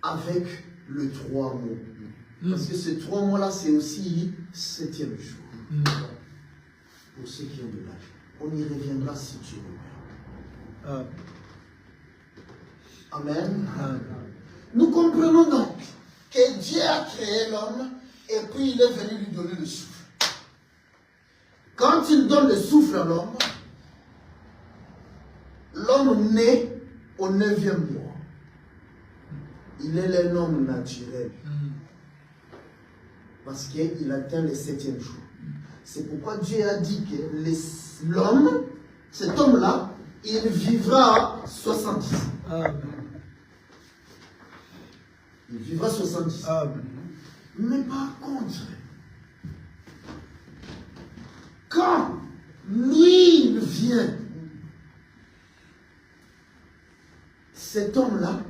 avec le 3 mois. Parce que ces 3 mois-là, c'est aussi 7e jour. Pour ceux qui ont de l'âge. On y reviendra si Dieu le veut. Amen. Nous comprenons donc que Dieu a créé l'homme et puis il est venu lui donner le souffle. Quand il donne le souffle à l'homme, l'homme naît au 9e mois. Il est un homme naturel. Parce qu'il atteint le 7e jour. C'est pourquoi Dieu a dit que l'homme, cet homme-là, il vivra 70 ans. Il vivra 70 ans. Mais par contre, quand lui, il vient, cet homme-là,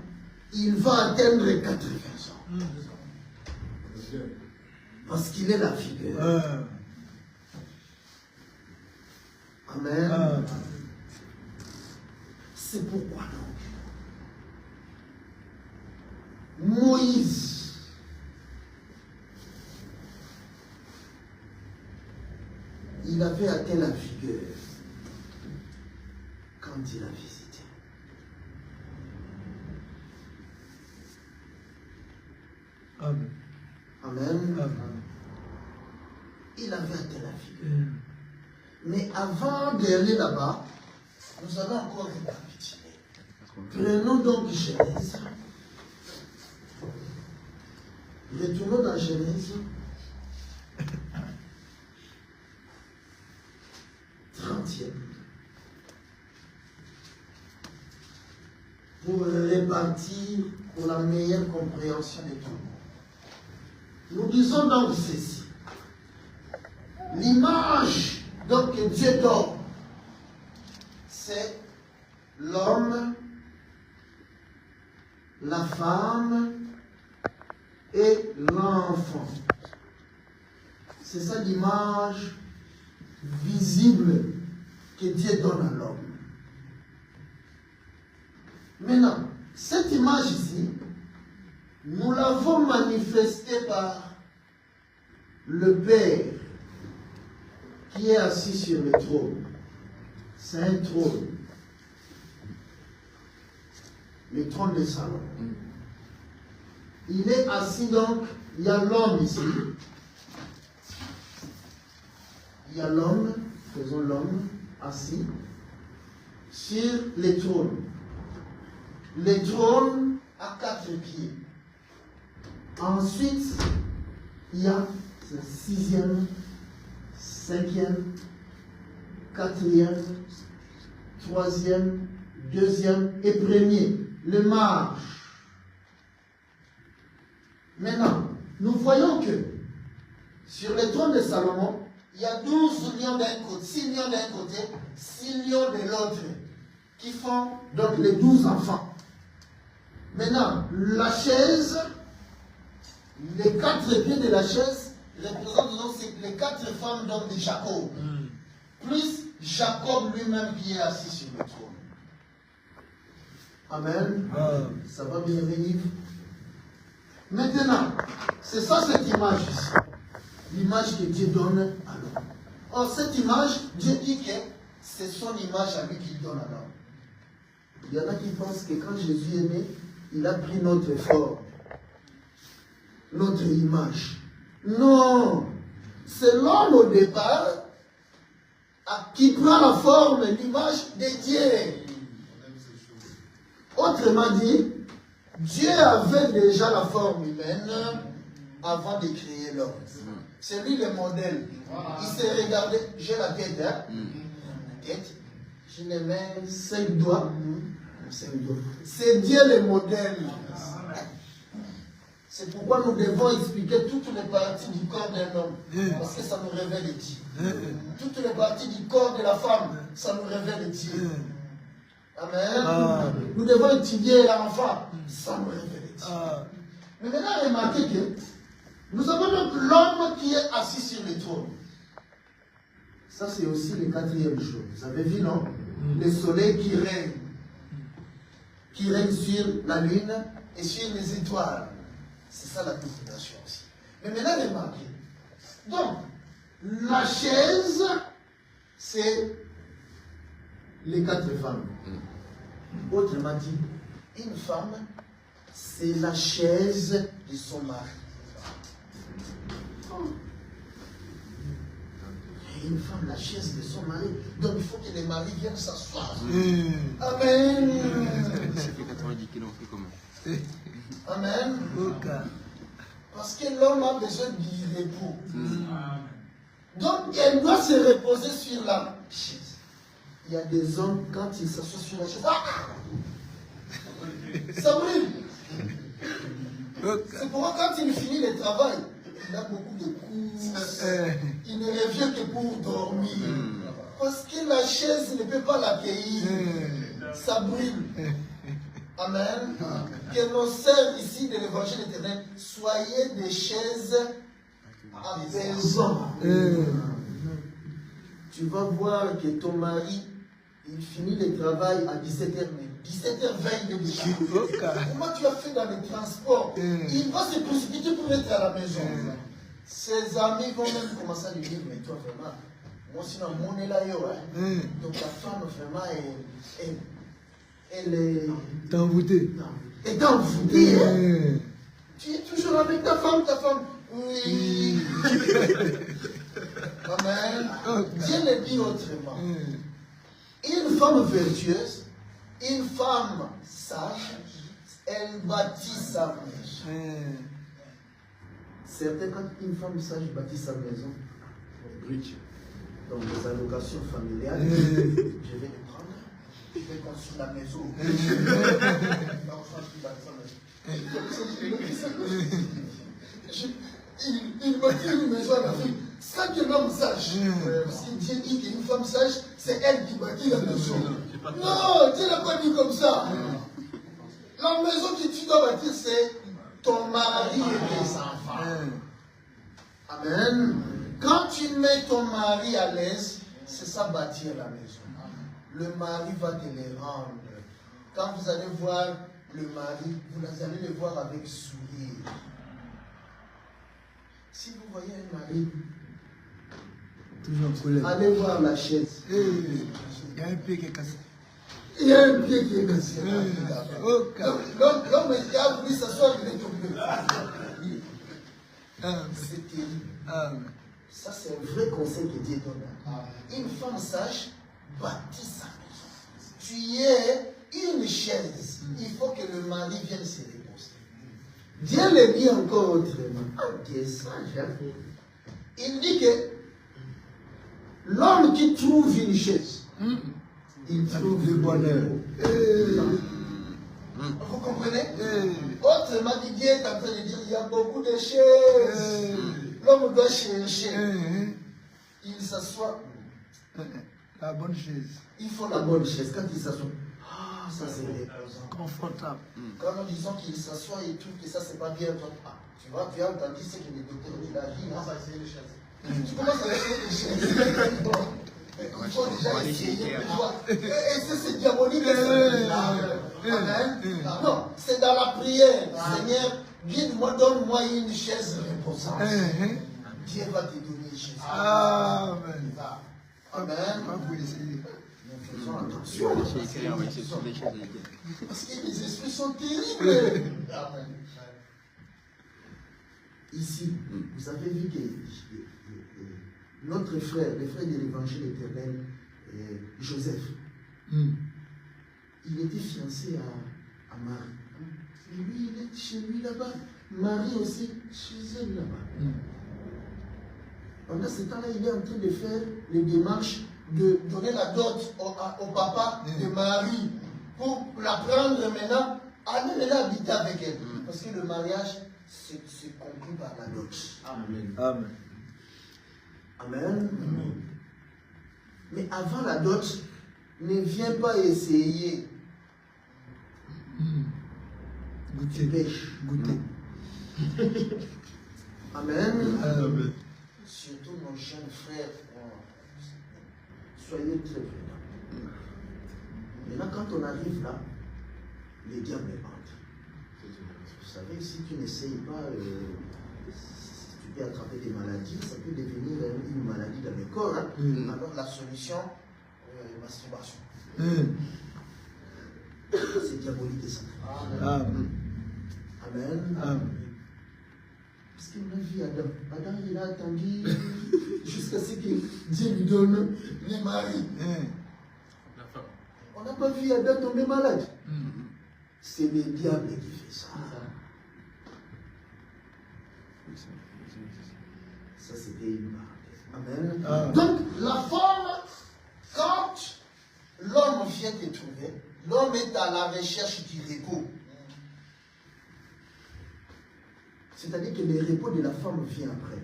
il va atteindre 80 ans. Parce qu'il est la figure. Amen. C'est pourquoi donc Moïse, il avait atteint la figure quand il a visité. Amen. Amen. Il avait atteint la figure. Mais avant d'aller là-bas, nous allons encore récapituler. Prenons donc Genèse, Retournons dans Genèse 30e. Pour répartir pour la meilleure compréhension de tout le monde. Nous disons donc ceci. L'image donc que Dieu donne, c'est l'homme, la femme et l'enfant. C'est ça l'image visible que Dieu donne à l'homme. Maintenant, cette image ici, nous l'avons manifestée par le Père qui est assis sur le trône. C'est un trône. Le trône de Salomon. Il est assis donc, il y a l'homme ici. Il y a l'homme, faisons l'homme, assis sur le trône. Le trône a 4 pieds. Ensuite, il y a le 6e, 5e, 4e, 3e, 2e et 1er. Le marche. Maintenant, nous voyons que sur le trône de Salomon, il y a 12 lions d'un côté, 6 lions d'un côté, 6 lions de l'autre, qui font donc les 12 enfants. Maintenant, la chaise, les 4 pieds de la chaise représentent donc les 4 femmes donc de Jacob. Plus Jacob lui-même qui est assis sur le trône. Amen. Ça va bien venir. Maintenant, c'est ça cette image ici. L'image que Dieu donne à l'homme. Or, cette image, Dieu dit que c'est son image à lui qu'il donne à l'homme. Il y en a qui pensent que quand Jésus est né, il a pris notre forme, notre image. Non, c'est l'homme au départ qui prend la forme, l'image de Dieu. Autrement dit, Dieu avait déjà la forme humaine avant de créer l'homme. C'est lui le modèle. Il s'est regardé, j'ai la tête, hein? La tête, je ne mets 5 doigts. C'est Dieu le modèle. C'est pourquoi nous devons expliquer toutes les parties du corps d'un homme. Parce que ça nous révèle Dieu. Toutes les parties du corps de la femme, ça nous révèle Dieu. Amen. Nous devons étudier l'enfant, ça nous révèle Dieu. Mais maintenant, remarquez que nous avons donc l'homme qui est assis sur le trône. Ça, c'est aussi le 4e jour. Vous avez vu, non? Le soleil qui règne. Qui règne sur la lune et sur les étoiles. C'est ça la domination aussi. Mais maintenant, remarquez. Donc, la chaise, c'est les 4 femmes. Autrement dit, une femme, c'est la chaise de son mari. Et une femme, la chaise de son mari. Donc, il faut que les maris viennent s'asseoir. Amen. Ça fait 90 kilos, on fait comment? Amen. Parce que l'homme a besoin du repos. Donc, elle doit se reposer sur la chaise. Il y a des hommes, quand ils s'assoient sur la chaise, ça brûle. C'est pourquoi quand il finit le travail, il a beaucoup de courses. Il ne revient que pour dormir. Parce que la chaise ne peut pas l'accueillir. Ça brûle. Amen. Que nos sœurs ici de l'évangile éternel, soyez des chaises apaisantes. Tu vas voir que ton mari, il finit le travail à 17h, mais 17h20, il est déjà. Comment tu as fait dans les transports? Il va se précipiter pour être à la maison. Ses amis vont même commencer à lui dire, mais toi vraiment, moi sinon, mon est là, donc la femme vraiment, elle est envoûtée. Elle est envoûtée. Hein? Tu es toujours avec ta femme, oui. Amen. Dieu le dit autrement. Une femme vertueuse, une femme sage, elle bâtit sa maison. Certains, quand une femme sage bâtit sa maison, donc les allocations familiales, je vais les prendre, je vais construire la maison. Il bâtit une maison en Afrique. Ça que l'homme sage. Parce que Dieu dit qu'une femme sage, c'est elle qui bâtit la maison. Non, Dieu n'a pas dit comme ça. La maison que tu dois bâtir, c'est ton mari et tes enfants. Amen. Quand tu mets ton mari à l'aise, c'est ça bâtir la maison. Le mari va te les rendre. Quand vous allez voir le mari, vous allez le voir avec sourire. Si vous voyez un mari, allez voir la chaise. Il y a un pied qui est cassé. Il y a un pied qui est cassé. L'homme a voulu s'asseoir, il est tombé. C'est terrible. Ça, c'est un vrai conseil que Dieu donne. Une femme sage bâtit sa maison. Tu es une chaise. Il faut que le mari vienne se reposer. Dieu le dit encore autrement. Dieu est sage. Hein? Il dit que l'homme qui trouve une chaise, il trouve le bonheur. Vous comprenez? Autrement dit, Dieu est en train de dire il y a beaucoup de chaises. L'homme doit chercher. Il s'assoit. La bonne chaise. Il faut la bonne chaise. Quand il s'assoit, ça c'est reposant. Confortable. Quand nous disons qu'il s'assoit et trouve que ça c'est pas bien, tu vois, tu as entendu ce que le docteur dit la vie. On va essayer les chaises. Tu commences à essayer les chaises. Il faut déjà essayer pour voir. Et c'est diabolique. Amen. Non, c'est dans la prière. Seigneur, guide-moi, donne-moi une chaise reposante. Dieu va te donner une chaise. Amen. Amen. Nous faisons attention. Parce que les esprits sont terribles. Amen. Ici, vous avez vu que notre frère, le frère de l'évangile éternel, Joseph, il était fiancé à Marie. Et lui, il est chez lui là-bas. Marie aussi, chez elle là-bas. Pendant ce temps-là, il est en train de faire les démarches de donner la dot au papa de Marie pour la prendre maintenant, aller habiter avec elle. Parce que le mariage, c'est conclu par la dot. Amen. Amen. Amen. Mais avant la dot, ne viens pas essayer. Goûter. Pêche. Goûter. Amen. Amen. Surtout nos jeunes frères, soyez très prudents. Maintenant, quand on arrive là, les diables entrent. Vous savez, si tu n'essayes pas, si tu peux attraper des maladies, ça peut devenir une maladie dans le corps. Hein? Alors la solution, masturbation. C'est diabolique et ça. Amen. Amen. Amen. Parce qu'on a vu Adam. Adam, il a attendu jusqu'à ce que Dieu lui donne les maris. On n'a pas vu Adam tomber malade. C'est le diable qui fait ça. Ça, c'était une parenthèse. Amen. Donc, la femme, quand l'homme vient te trouver, l'homme est à la recherche du repos. C'est-à-dire que le repos de la femme vient après.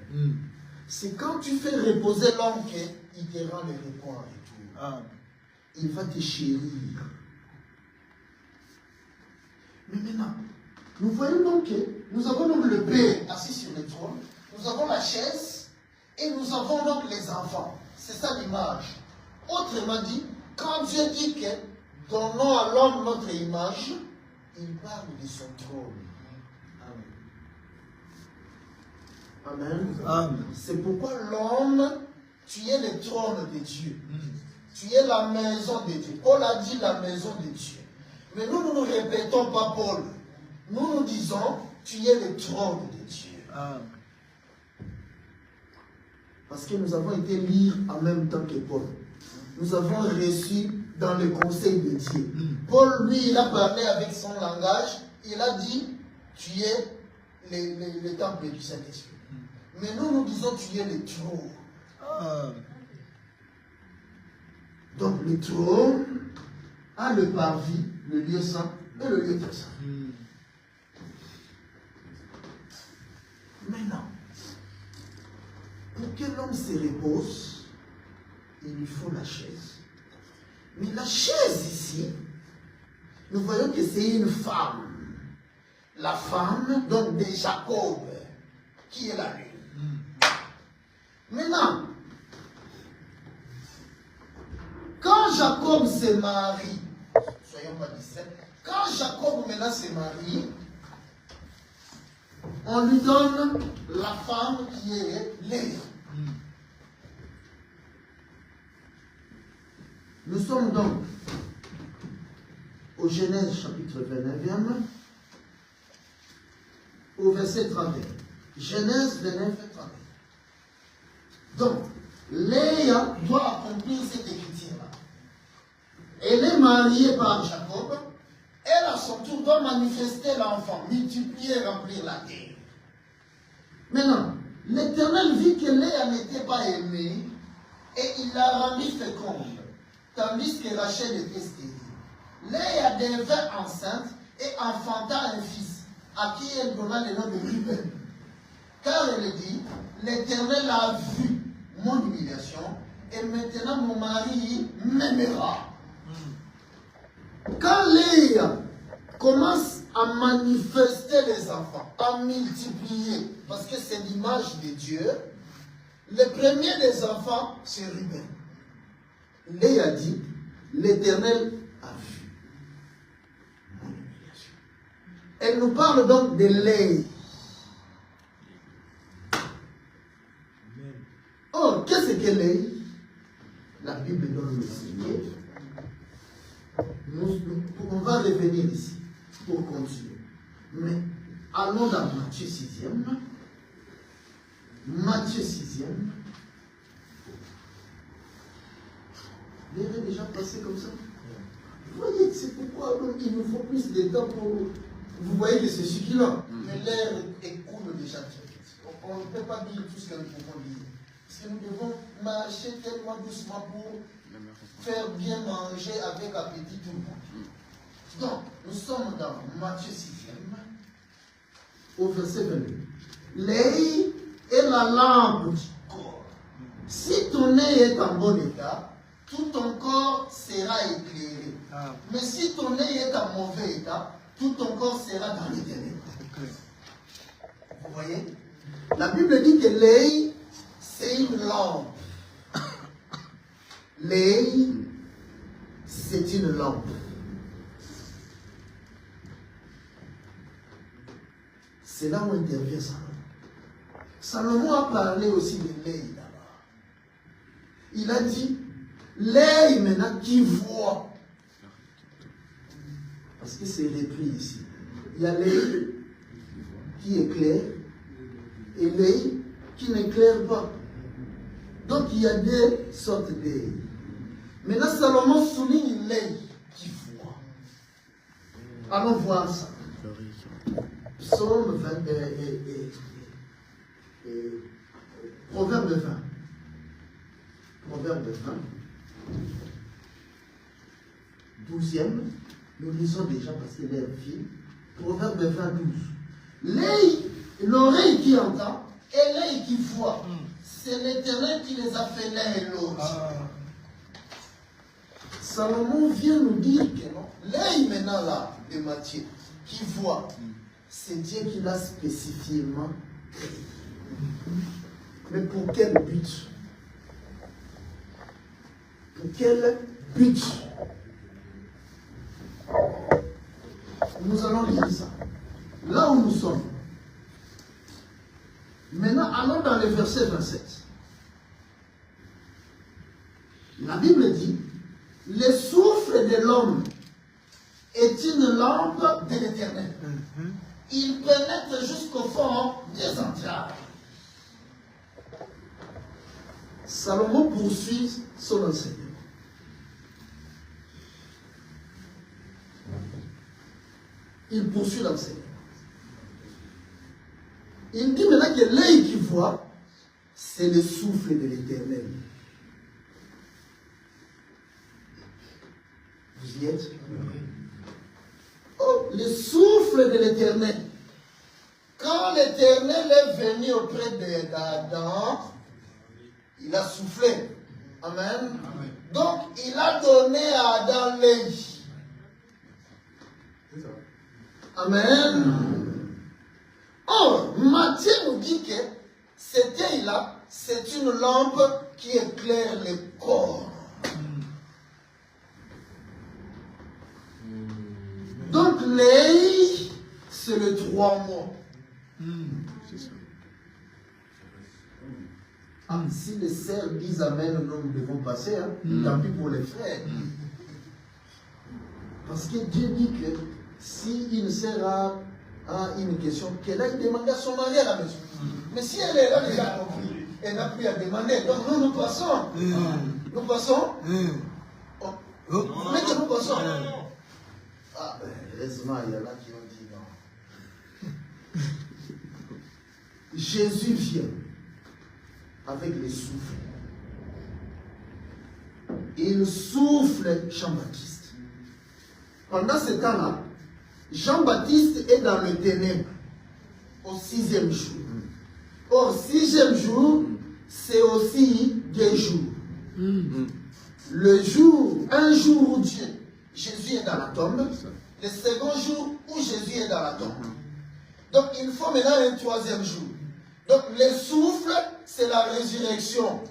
C'est quand tu fais reposer l'homme qu'il te rend le repos en retour. Il va te chérir. Mais maintenant, nous voyons donc que nous avons donc le Père assis sur le trône, nous avons la chaise et nous avons donc les enfants. C'est ça l'image. Autrement dit, quand Dieu dit que donnons à l'homme notre image, il parle de son trône. Amen. Amen. C'est pourquoi l'homme, tu es le trône de Dieu. Tu es la maison de Dieu. Paul a dit la maison de Dieu. Mais nous ne répétons pas Paul. Nous disons, tu es le trône de Dieu. Amen. Parce que nous avons été lire en même temps que Paul. Nous avons reçu dans le conseil de Dieu. Paul, lui, il a parlé avec son langage. Il a dit, tu es le temple du Saint-Esprit. Mais nous disons tu es le trône. Ah. Donc le trône a le parvis, le lieu saint et le lieu très saint. Maintenant, pour que l'homme se repose, il lui faut la chaise. Mais la chaise ici, nous voyons que c'est une femme. La femme, donc de Jacob, qui est la lune. Maintenant, quand Jacob se marie, soyons pas distraits, quand Jacob maintenant se marie, on lui donne la femme qui est Léa. Nous sommes donc au Genèse chapitre 29, au verset 31. Genèse 29, 31. Donc, Léa doit accomplir cette écriture-là. Elle est mariée par Jacob. Elle, à son tour, doit manifester l'enfant, multiplier et remplir la terre. Maintenant, l'Éternel vit que Léa n'était pas aimée et il l'a rendue féconde, tandis que Rachel était stérile. Léa devint enceinte et enfanta un fils, à qui elle donna le nom de Ruben. Car elle dit, l'Éternel a vu mon humiliation et maintenant mon mari m'aimera. Quand Léa commence à manifester les enfants, à multiplier, parce que c'est l'image de Dieu, le premier des enfants, c'est Ruben. Léa dit, l'Éternel a vu mon humiliation. Elle nous parle donc de Léa. Oh, qu'est-ce qu'elle est? La Bible donne le Seigneur. On va revenir ici pour continuer. Mais allons dans Matthieu 6e. Matthieu 6e. L'air est déjà passé comme ça. Vous voyez, c'est pourquoi donc, il nous faut plus de temps pour... Vous voyez que c'est succulent. Mais l'air écoule déjà très vite. On ne peut pas dire tout ce que nous pouvons dire. Parce que nous devons marcher tellement doucement pour faire bien manger avec appétit tout le monde. Donc, nous sommes dans Matthieu 6e, au verset 22. L'œil est la lampe du corps. Si ton œil est en bon état, tout ton corps sera éclairé. Mais si ton œil est en mauvais état, tout ton corps sera dans les ténèbres. Vous voyez? La Bible dit que l'œil, c'est une lampe. L'œil, c'est une lampe. C'est là où intervient Salomon. Salomon a parlé aussi de l'œil d'abord. Il a dit, l'œil maintenant qui voit. Parce que c'est repris ici. Il y a l'œil qui éclaire et l'œil qui n'éclaire pas. Donc il y a deux sortes d'œil. Maintenant Salomon souligne l'œil qui voit. Allons voir ça. Psaume 20 Proverbe 20. Proverbe 20. 12e. Nous lisons déjà parce que l'air file. Proverbe 20, 12. L'oreille qui entend et l'œil qui voit. C'est l'Éternel qui les a fait l'un et l'autre. Salomon vient nous dire que non. L'œil maintenant là, de Matthieu, qui voit, c'est Dieu qui l'a spécifiquement créé. Mais pour quel but? Pour quel but? Nous allons lire ça. Là où nous sommes. Maintenant, allons dans le verset 27. La Bible dit, le souffle de l'homme est une lampe de l'Éternel. Il pénètre jusqu'au fond des entrailles. Salomon poursuit son enseignement. Il poursuit l'enseignement. Il dit maintenant que l'œil qui voit c'est le souffle de l'Éternel. Vous y êtes? Oh, le souffle de l'Éternel. Quand l'Éternel est venu auprès d'Adam, il a soufflé. Amen. Donc, il a donné à Adam l'œil. Amen. Or, Matthieu nous dit que cet œil-là, c'est une lampe qui éclaire le corps. Donc, l'œil, c'est le 3 mois. C'est ça. Ah, si les sœurs disent Amen, nous devons passer. Hein? Tant pis pour les frères. Parce que Dieu dit que si une sœur a une question, qu'elle aille demander à son mari à la maison. Mais si elle est là déjà compris, elle n'a plus à demander. Donc nous passons. Nous passons. Mais que nous passons. Ah, heureusement, il y en a qui ont dit non. Jésus vient avec les souffles. Il souffle Jean-Baptiste. Pendant ce temps-là, Jean-Baptiste est dans le ténèbre au 6e jour. Or, 6e jour, c'est aussi 2 jours. Le jour, un jour où Dieu, Jésus est dans la tombe, le second jour où Jésus est dans la tombe. Donc, il faut maintenant un 3e jour. Donc, le souffle, c'est la résurrection.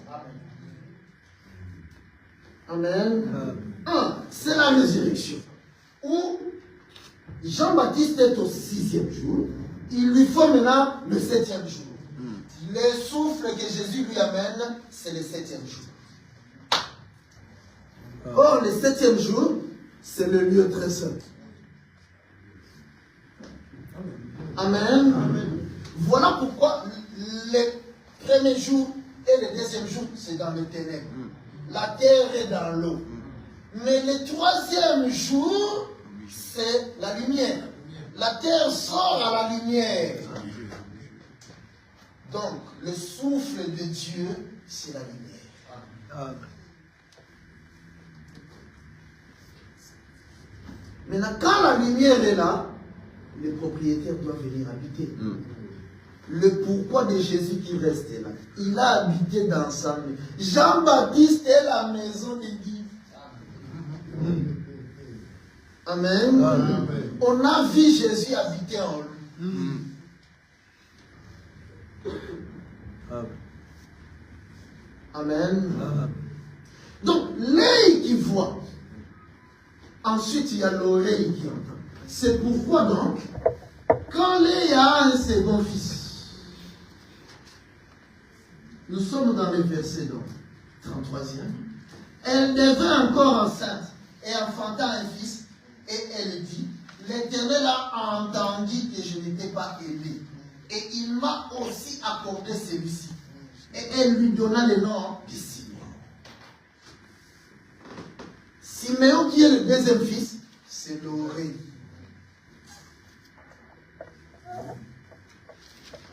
Amen. C'est la résurrection. Où Jean-Baptiste est au 6e jour, il lui faut maintenant le 7e jour. Le souffle que Jésus lui amène, c'est le 7e jour. Or, le 7e jour, c'est le lieu très saint. Amen. Voilà pourquoi le premier jour et le 2e jour, c'est dans le ténèbres. La terre est dans l'eau. Mais le 3e jour, c'est la lumière. La terre sort à la lumière. Donc, le souffle de Dieu, c'est la lumière. Maintenant, quand la lumière est là, le propriétaire doit venir habiter. Le pourquoi de Jésus qui reste là. Il a habité dans sa maison. Jean-Baptiste est la maison de Dieu. Amen. Amen. On a vu Jésus habiter en lui. Amen. Donc, l'œil qui voit. Ensuite, il y a l'oreille qui entend. C'est pourquoi donc, quand l'œil a un second fils, nous sommes dans le verset donc, 33e, elle devint encore enceinte et enfanta un fils, et elle dit, l'Éternel a entendu que je n'étais pas aimé, et il m'a aussi accordé celui-ci. Et elle lui donna le nom de Siméon. Siméon qui est le 2e fils, c'est l'oreille.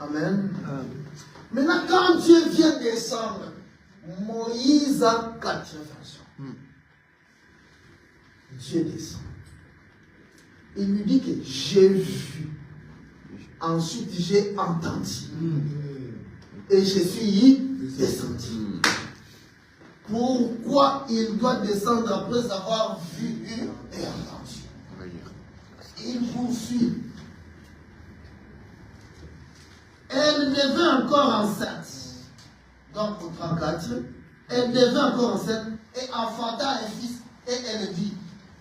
Amen. Maintenant, quand Dieu vient descendre, Moïse a 4 versions. Dieu descend. Il lui dit que j'ai vu. Ensuite, j'ai entendu. Et je suis descendu. Pourquoi il doit descendre après avoir vu et entendu? Il poursuit. Elle devint encore enceinte. Donc, au 34, elle devint encore enceinte et enfanta un fils. Et elle dit,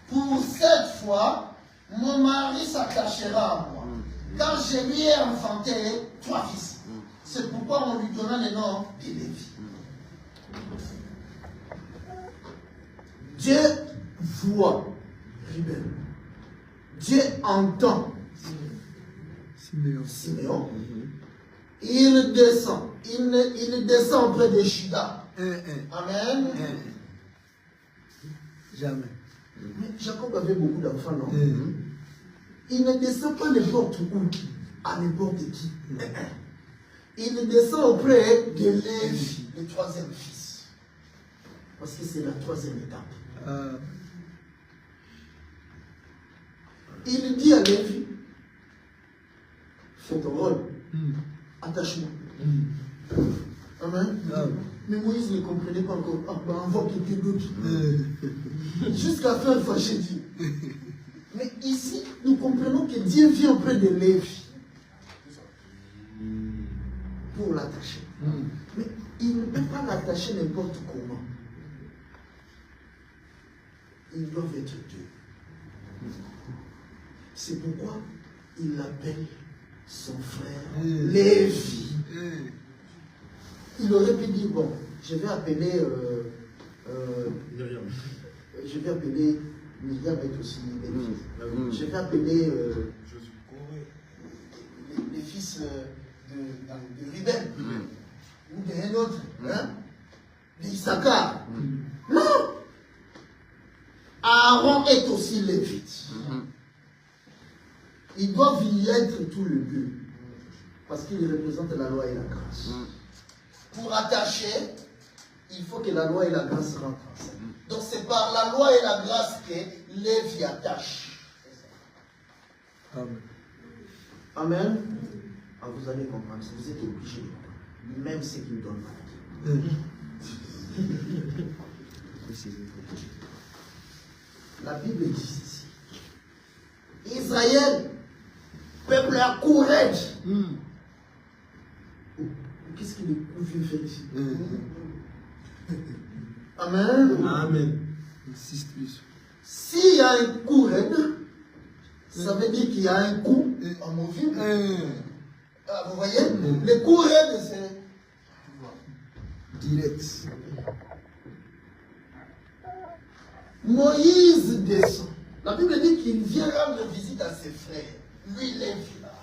pour cette fois, mon mari s'attachera à moi. Car je lui ai enfanté 3 fils. C'est pourquoi on lui donna le nom de Lévi. Dieu voit Ruben. Dieu entend Siméon. Il descend. Il descend près de Juda. Amen. Jamais. Mais Jacob avait beaucoup d'enfants, non? Il ne descend pas n'importe où, à n'importe qui. il descend auprès de Lévi, le troisième fils. Parce que c'est la troisième étape. Il dit à Lévi, fais ton rôle, attache-moi. Amen. Mais Moïse ne comprenait pas encore. Ah, ben, envoie quelqu'un d'autre. Jusqu'à la fin, fâché Dieu. Mais ici, nous comprenons que Dieu vient auprès de Lévi pour l'attacher. Mais il ne peut pas l'attacher n'importe comment. Ils doivent être deux. C'est pourquoi il l'appelle son frère Lévi. Il aurait pu dire, bon, je vais appeler Myriam est aussi Lévi. Je vais appeler les fils de Ruben ou d'un autre, hein, d'Issachar. Non! Aaron est aussi lévite. Ils doivent y être tout le but. Parce qu'il représente la loi et la grâce. Pour attacher, il faut que la loi et la grâce rentrent ensemble. Donc c'est par la loi et la grâce que Lévi attache. Amen. Amen. Ah, vous allez comprendre. Vous êtes obligés de comprendre. Même ce qu'il donne maladie. La Bible dit ici. Israël, peuple à courir. Qu'est-ce qu'il est fait ici? Amen. Amen. Insiste plus. S'il y a un coup raide, ça veut dire qu'il y a un coup amovible. Ah, vous voyez? Le coup raide, c'est Direct. Moïse descend. La Bible dit qu'il vient rendre visite à ses frères. Lui, Lévi là.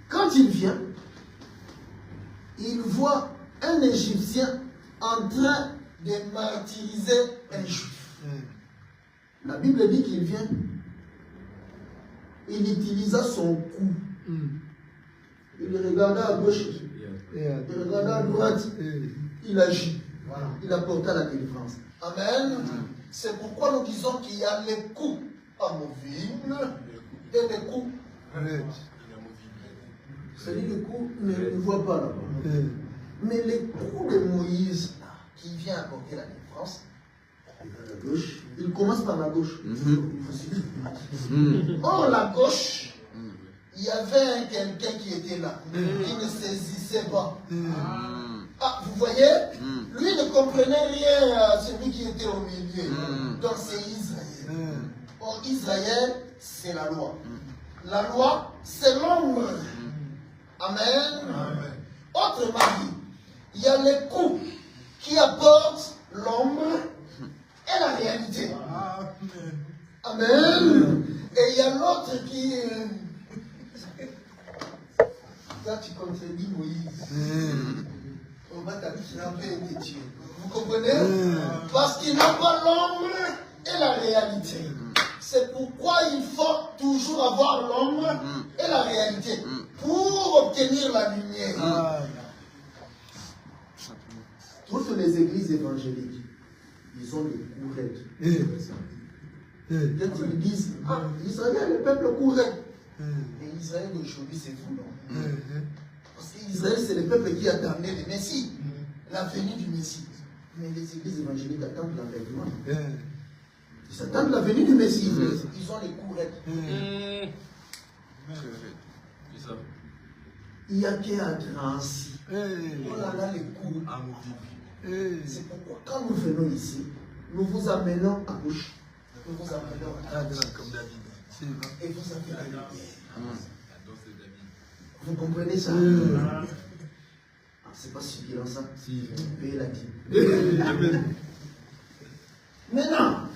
Quand il vient, il voit un Égyptien en train de martyriser un Juif. La Bible dit qu'il vient, il utilisa son cou. Il regarda à gauche, il regarda à droite, il agit. Voilà. Il apporta la délivrance. Amen. C'est pourquoi nous disons qu'il y a les coups amovibles et les coups. C'est-à-dire le coup, ne voit pas là-bas. Mais les coups de Moïse, là, qui vient apporter la délivrance, la gauche, il commence par la gauche. Or, la gauche, il y avait quelqu'un qui était là, qui ne saisissait pas. Ah, vous voyez, lui ne comprenait rien à celui qui était au milieu. Donc c'est Israël. Or, Israël, c'est la loi. La loi, c'est l'ombre. Amen. Autrement dit, il y a les coups qui apportent l'ombre et la réalité. Amen. Et il y a l'autre qui... Là, tu contredis Moïse. Vous comprenez? Parce qu'il n'a pas l'ombre et la réalité. C'est pourquoi il faut toujours avoir l'ombre et la réalité pour obtenir la lumière. Toutes les églises évangéliques, ils ont des courettes. Quand ils disent, ah, Israël, le peuple courait. Et Israël aujourd'hui, c'est vous, non? Parce qu'Israël, c'est le peuple qui attendait le Messie, la venue du Messie. Mais les églises évangéliques attendent l'avènement. Ils attendent la venue du Messie. Ils ont les courettes. Il n'y a qu'à ainsi. On a là les coups amovibles. C'est pourquoi quand nous venons ici, nous vous amenons à gauche. Nous vous amenons à droite. Comme David. Et vous avez la lumière. Vous comprenez ça? C'est pas suffisant ça. Payer la dîme. Maintenant,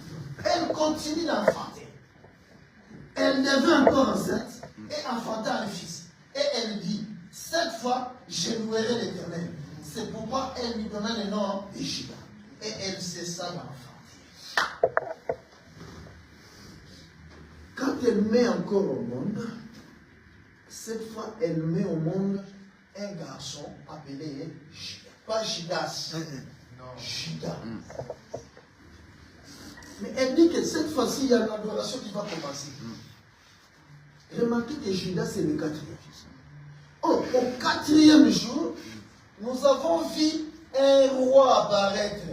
elle continue d'enfanter. Elle devint encore enceinte et enfanta un fils. Et elle dit, cette fois, je louerai l'Éternel. C'est pourquoi elle lui donna le nom d'Égypte. Et elle cessa d'enfanter. Quand elle met encore au monde, cette fois, elle met au monde un garçon appelé Judas. Pas Judas. Non. Judas. Mais elle dit que cette fois-ci, il y a l'adoration qui va commencer. Remarquez que Judas, c'est le quatrième. Oh, au quatrième jour, nous avons vu un roi apparaître.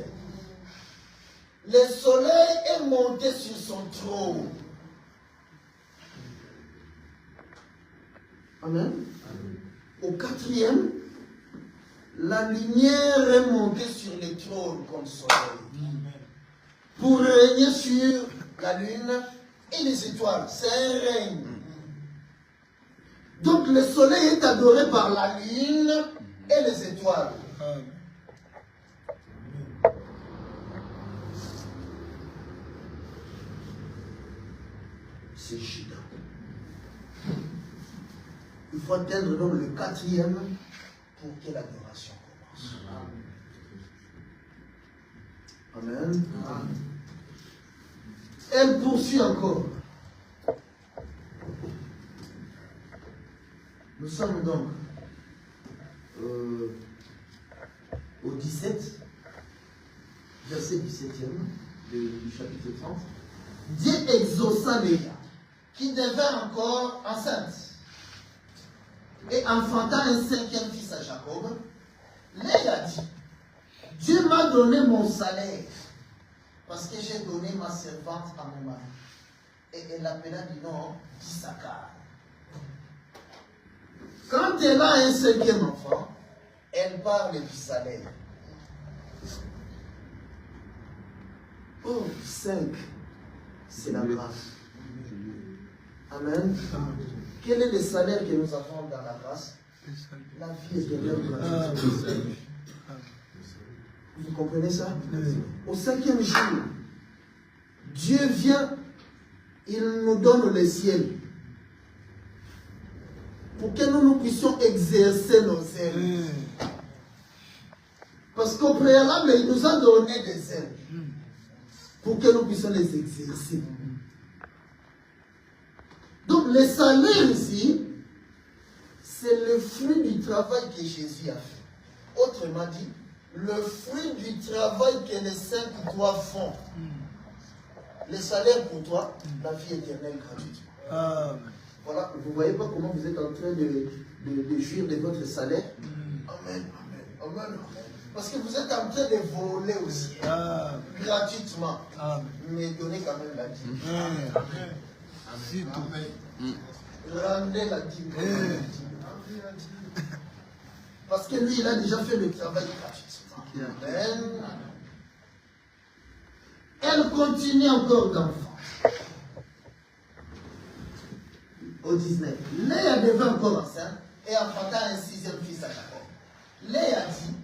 Le soleil est monté sur son trône. Amen. Au quatrième, la lumière est montée sur le trône comme soleil. Pour régner sur la lune et les étoiles. C'est un règne. Donc le soleil est adoré par la lune et les étoiles. C'est Judas. Il faut atteindre donc le quatrième pour que l'adoration commence. Amen. Amen. Elle poursuit encore. Nous sommes donc au 17, verset 17e du chapitre 30. Dieu exauça Léa, qui devint encore enceinte, et enfanta un cinquième fils à Jacob. Léa dit, Dieu m'a donné mon salaire, parce que j'ai donné ma servante à mon mari. Et elle l'appela du nom d'Issachar. Quand elle a un cinquième enfant, elle parle du salaire. Oh, 5, c'est la grâce. Amen. Quel est le salaire que nous avons dans la grâce? La vie éternelle. Vous comprenez ça? Au cinquième jour, Dieu vient, il nous donne le ciel. Pour que nous puissions exercer nos ailes. Parce qu'au préalable, il nous a donné des ailes. Pour que nous puissions les exercer. Donc, le salaire ici, c'est le fruit du travail que Jésus a fait. Autrement dit, le fruit du travail que les saints pour toi font. Le salaire pour toi, la vie éternelle gratuitement. Voilà, vous ne voyez pas comment vous êtes en train de jouir de votre salaire. Amen, amen, amen, amen. Parce que vous êtes en train de voler aussi. Gratuitement. Mais donnez quand même la dîme. Amen. Rendez la dîme. Parce que lui, il a déjà fait le travail gratuitement. Amen. Elle continue encore d'enfant. Au 19. Léa devint encore enceinte et enfanta un sixième fils à Jacob. Léa dit,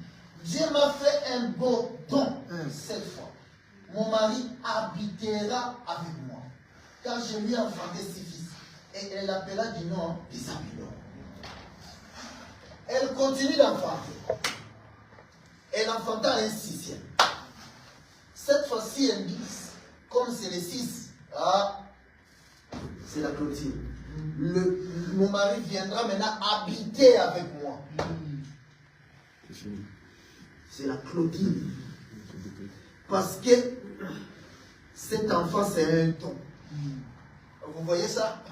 Dieu m'a fait un beau don cette fois. Mon mari habitera avec moi. Car je lui ai enfanté 6 fils. Et elle l'appela du nom d'Isabelon. Elle continue d'enfanter. Elle enfanta un sixième. Cette fois-ci, elle dit, comme c'est les 6, c'est la clôture. Mon mari viendra maintenant habiter avec moi. C'est la clôture. Parce que cet enfant, c'est un don. Vous voyez ça?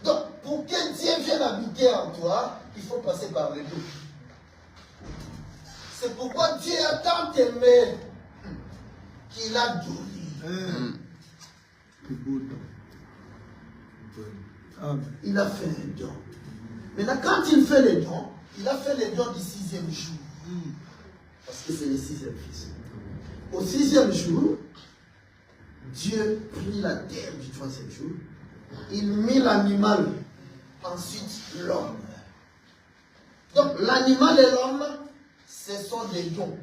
Donc, pour que Dieu vienne habiter en toi, il faut passer par le dos. C'est pourquoi Dieu a tant aimé qu'il a donné. Il a fait un don. Maintenant, quand il fait le don, il a fait le don du 6e jour. Parce que c'est le 6e fils. Au 6e jour, Dieu prit la terre du 3e jour. Il mit l'animal. Ensuite, l'homme. Donc, l'animal et l'homme, ce sont des dons.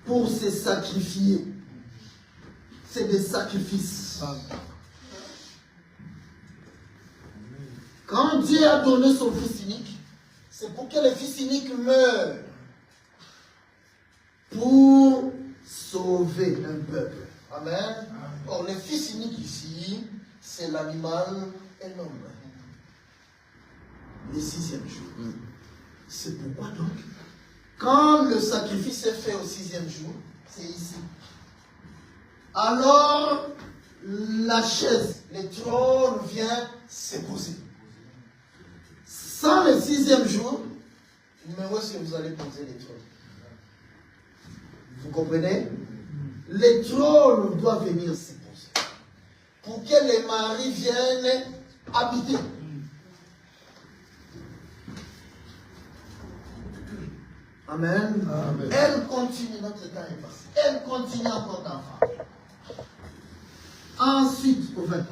Pour se sacrifier. C'est des sacrifices. Quand Dieu a donné son Fils unique, c'est pour que le Fils unique meure. Pour sauver un peuple. Amen. Or, le Fils unique ici, c'est l'animal et l'homme. Le 6e jour. C'est pourquoi donc, quand le sacrifice est fait au 6e jour, c'est ici. Alors, la chaise, le trône vient se poser. Sans le 6e jour, numéro est-ce que vous allez poser les trônes. Vous comprenez? Les trônes doivent venir se poser pour que les maris viennent habiter. Amen. Amen. Elle continue, notre temps est passé. Elle continue encore d'enfanter. Ensuite, au 21,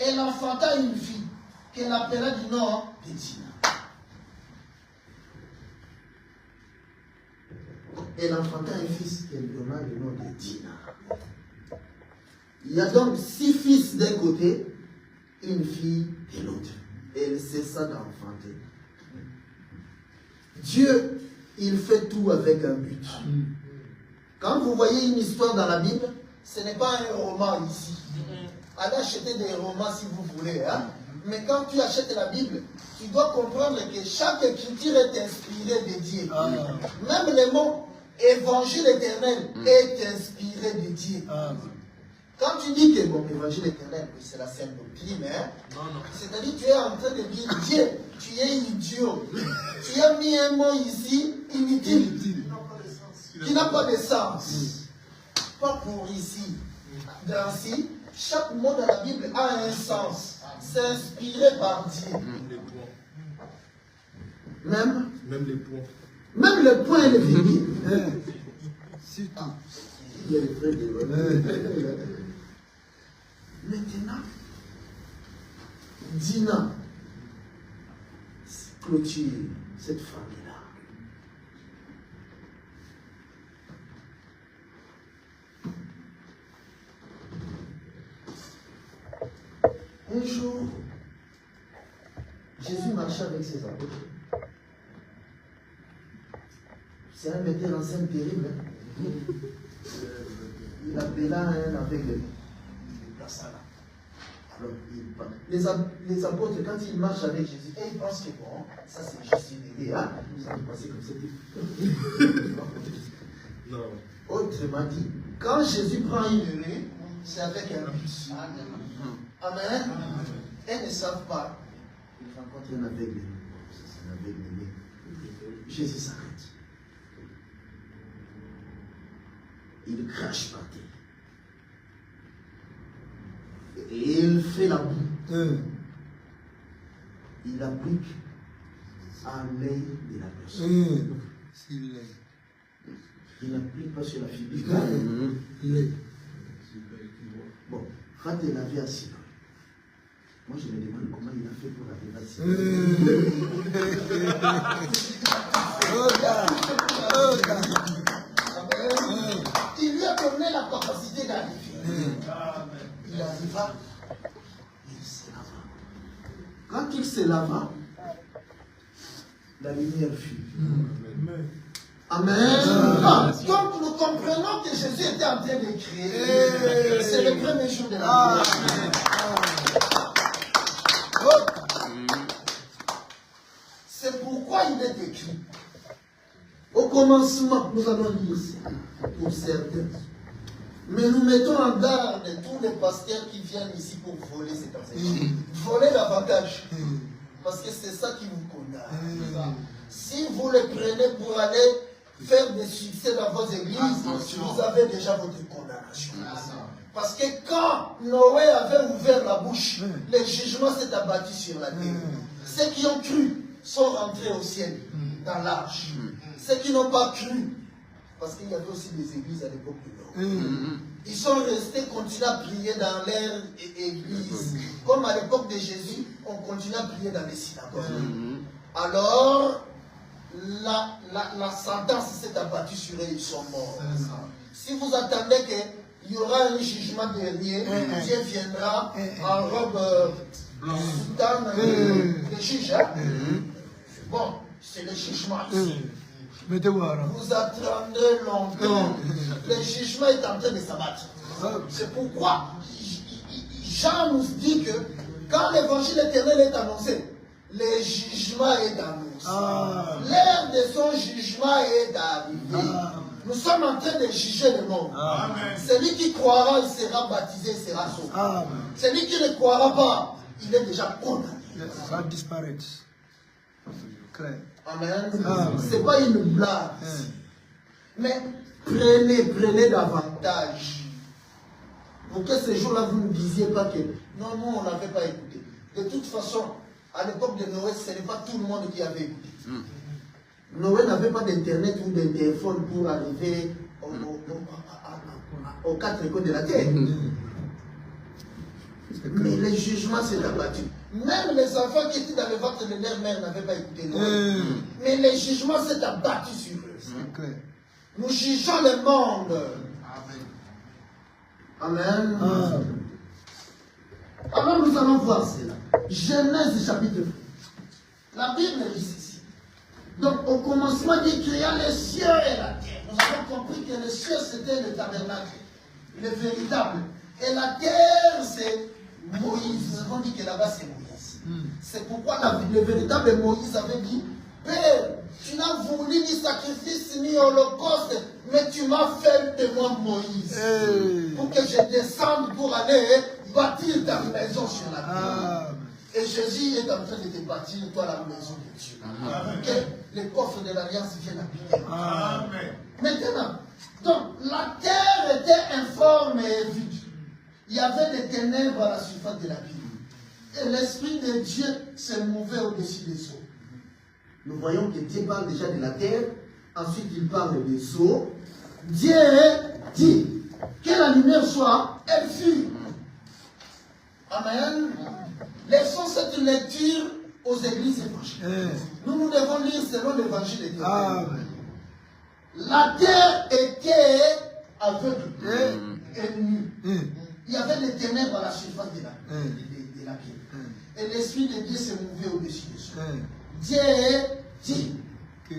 elle enfanta une fille qu'elle appela du nom de Dina. Elle enfanta un fils qu'elle donna le nom de Dina. Il y a donc 6 fils d'un côté, une fille de l'autre. Elle cessa d'enfanter. Dieu, il fait tout avec un but. Quand vous voyez une histoire dans la Bible, ce n'est pas un roman ici. Allez acheter des romans si vous voulez. Hein? Mais quand tu achètes la Bible, tu dois comprendre que chaque écriture est inspirée de Dieu. Même le mot évangile éternel est inspiré de Dieu. Quand tu dis que bon, évangile éternel, c'est la sainte doctrine, hein? C'est-à-dire que tu es en train de dire Dieu, tu es idiot. Tu as mis un mot ici, inutile, qui n'a pas de sens. Pas pour ici. Dans ici, chaque mot dans la Bible a un sens. C'est inspiré par Dieu. Même les points. Même le point et le virgule. Surtout. Il y a les frères de Maintenant, Dina clôture cette famille-là. Un jour, Jésus marchait avec ses apôtres. C'est un metteur en scène terrible. Hein? Il appela un aveugle. Alors, les apôtres, quand ils marchent avec Jésus, ils pensent que bon, ça c'est juste une idée, hein? Ça va passer comme ça. Non. Autrement dit, quand Jésus prend une rue, c'est avec un but. Amen. Elles ne savent pas. Ils rencontrent un aveugle. C'est un aveugle. Jésus s'arrête. Il crache par terre. Et il fait la boue. Il applique à l'œil de la personne. Il n'applique pas sur la figure. Bon, quand elle avait assis, moi je me demande comment il a fait pour arriver assis. Il lui a donné la capacité d'arriver. Il arriva, il se lava. Quand il se lava, la lumière fut. Amen. Donc nous comprenons que Jésus était en train de créer. C'est le premier jour de la vie. C'est pourquoi il est écrit. Au commencement, nous allons lire ça pour certains. Mais nous mettons en garde tous les pasteurs qui viennent ici pour voler cet enseignement. Voler l'avantage. Parce que c'est ça qui vous condamne. Si vous le prenez pour aller faire des succès dans vos églises, vous avez déjà votre condamnation. Parce que quand Noé avait ouvert la bouche, le jugement s'est abattu sur la terre. Ceux qui ont cru sont rentrés au ciel, dans l'arche. Ceux qui n'ont pas cru, parce qu'il y avait aussi des églises à l'époque de Noé, ils sont restés, continuent à prier dans leur église. Comme à l'époque de Jésus, on continue à prier dans les synagogues. Alors, la sentence s'est abattue sur eux, ils sont morts. Si vous attendez qu'il y aura un jugement dernier, Dieu viendra en robe soutane de juge. Bon, c'est le jugement ici. Vous attendrez longtemps. Le jugement est en train de s'abattre. C'est pourquoi Jean nous dit que quand l'évangile éternel est annoncé, le jugement est d'annonce. Ah. L'heure de son jugement est arrivée. Ah. Nous sommes en train de juger le monde. Amen. Celui qui croira, il sera baptisé, il sera sauvé. Amen. Celui qui ne croira pas, il est déjà condamné. Ça disparaît. Clair. Amen. Amen. Ce n'est pas une blague. Mais prenez davantage. Pour que ce jour-là, vous ne disiez pas que non, nous, on n'avait pas écouté. De toute façon, à l'époque de Noé, ce n'est pas tout le monde qui avait écouté. Noé n'avait pas d'internet ou de téléphone pour arriver aux quatre coins de la terre. Mais le jugement s'est abattu. Même les enfants qui étaient dans le ventre de leur mère n'avaient pas écouté Noé. Mais le jugement s'est abattu sur eux. Nous jugeons le monde. Amen. Alors nous allons voir cela. Genèse chapitre 1. La Bible dit ceci. Donc au commencement, Dieu créa les cieux et la terre. Nous avons compris que les cieux c'était le tabernacle, le véritable. Et la terre c'est Moïse. Nous avons dit que là-bas c'est Moïse. C'est pourquoi le véritable Moïse avait dit, Père, tu n'as voulu ni sacrifice ni holocauste, mais tu m'as fait de moi Moïse. Pour que je descende pour aller bâtir ta maison sur la terre. Et Jésus est en train de te bâtir, toi, la maison de Dieu. Que les coffres de l'Alliance viennent habiter. Maintenant, donc, la terre était informe et vide. Il y avait des ténèbres à la surface de la ville. Et l'Esprit de Dieu se mouvait au-dessus des eaux. Nous voyons que Dieu parle déjà de la terre, ensuite il parle des eaux. Dieu dit que la lumière soit, elle fut. Amen. Laissons cette lecture aux églises évangéliques. Nous devons lire selon l'évangile de Dieu. La terre était aveugle et nue. Il y avait des ténèbres à la surface de la ville. Et l'Esprit de Dieu se mouvait au-dessus de ça. Dieu dit que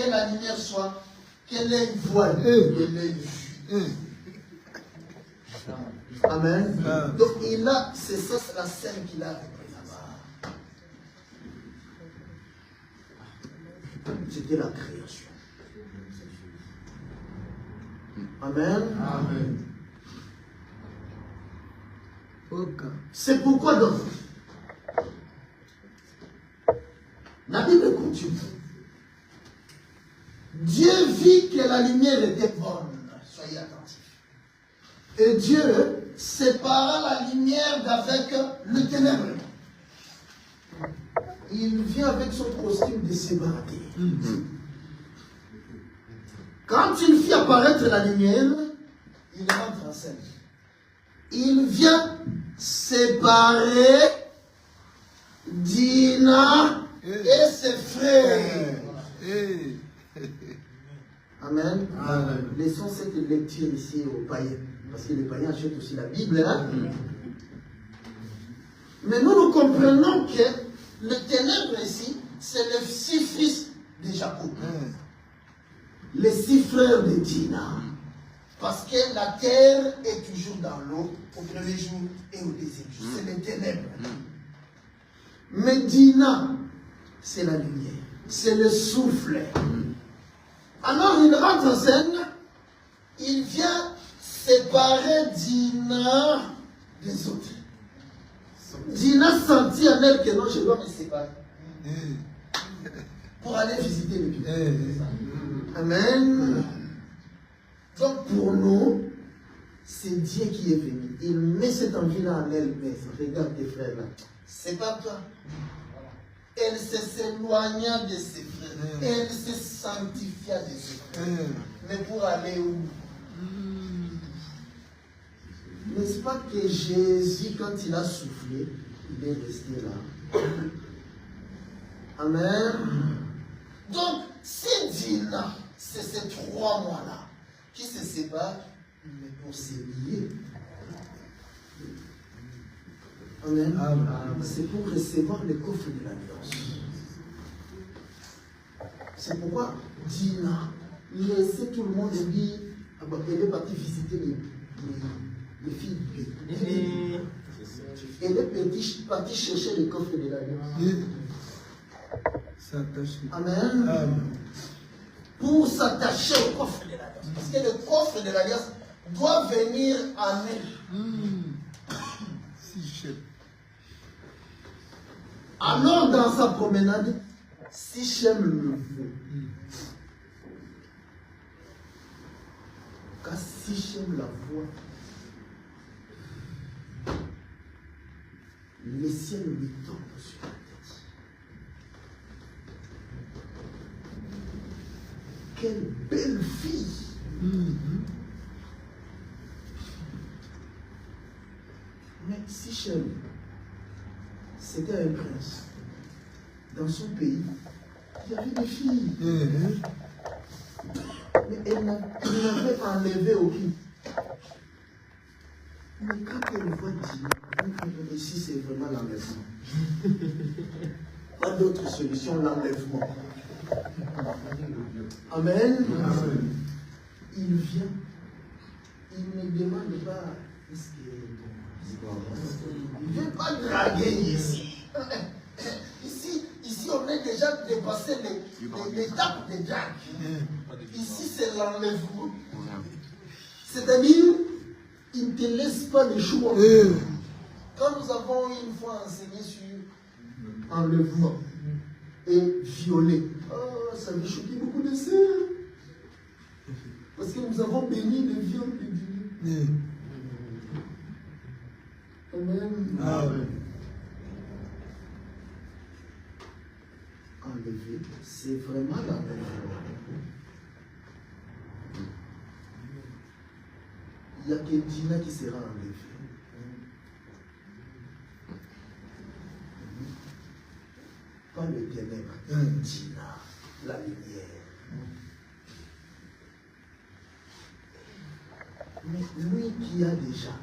la lumière soit, que l'œil voie, que l'œil vue. Amen. Donc il a, c'est ça la scène qu'il a repris là-bas. C'était la création. Amen. Amen. C'est pourquoi donc la Bible continue. Dieu vit que la lumière était bonne. Soyez attentifs. Et Dieu sépara la lumière d'avec le ténèbre. Il vient avec son costume de séparé. Quand il fit apparaître la lumière, il rentre en scène. Il vient séparer Dina et ses frères. Amen. Amen. Laissons cette lecture ici aux païens. Parce que les païens achètent aussi la Bible. Hein? Mais nous comprenons que le ténèbre ici, c'est les 6 fils de Jacob. Les 6 frères de Dina. Parce que la terre est toujours dans l'eau au premier jour et au deuxième jour. C'est les ténèbres. Mais Dina, c'est la lumière. C'est le souffle. Alors il rentre en scène. Il vient séparer Dina des autres. Dina sentit en elle que non, je dois me séparer. Pour aller visiter le Dieu. Amen. Donc pour nous, c'est Dieu qui est venu. Il met cette envie-là en elle. Mais regarde tes frères là. C'est pas toi. Elle s'éloigna de ses frères. Elle se sanctifia de ses frères. Mais pour aller où? N'est-ce pas que Jésus, quand il a soufflé, il est resté là? Amen. Donc, si Dina, c'est ces 3 mois-là qui se séparent, mais pour se lier. Amen. C'est pour recevoir le coffre de l'alliance. C'est pourquoi Dina laissait tout le monde dire, elle est partie visiter les filles. Elle est partie chercher le coffre de l'alliance. Amen. Amen. Pour s'attacher au coffre de l'alliance. Parce que le coffre de l'alliance doit venir en elle. Alors dans sa promenade, Sichem le veut. Quand Sichem la voit, le ciel lui tombe sur la tête. Quelle belle fille! Mais Sichem, c'était un prince. Dans son pays, il y avait des filles. Mais elle n'avait enlevé aucune. Mais quand elle voit Dina, ici c'est vraiment l'enlèvement. Pas d'autre solution, l'enlèvement. Amen. Il vient, il ne demande pas, est-ce que il ne veut pas draguer ici. Ici, on est déjà dépassé l'étape de drague. Ici, c'est l'enlèvement. C'est-à-dire, il ne te laisse pas le choix. Quand nous avons une fois enseigné sur enlèvement et violer, ça veut choquer beaucoup de sœurs. Parce que nous avons béni le viol de Dieu. Amen. Amen. Enlever, c'est vraiment l'enlèvement. Il n'y a que Dina qui sera enlevée. Pas le ténèbre, Dina, la lumière. Mais lui qui a déjà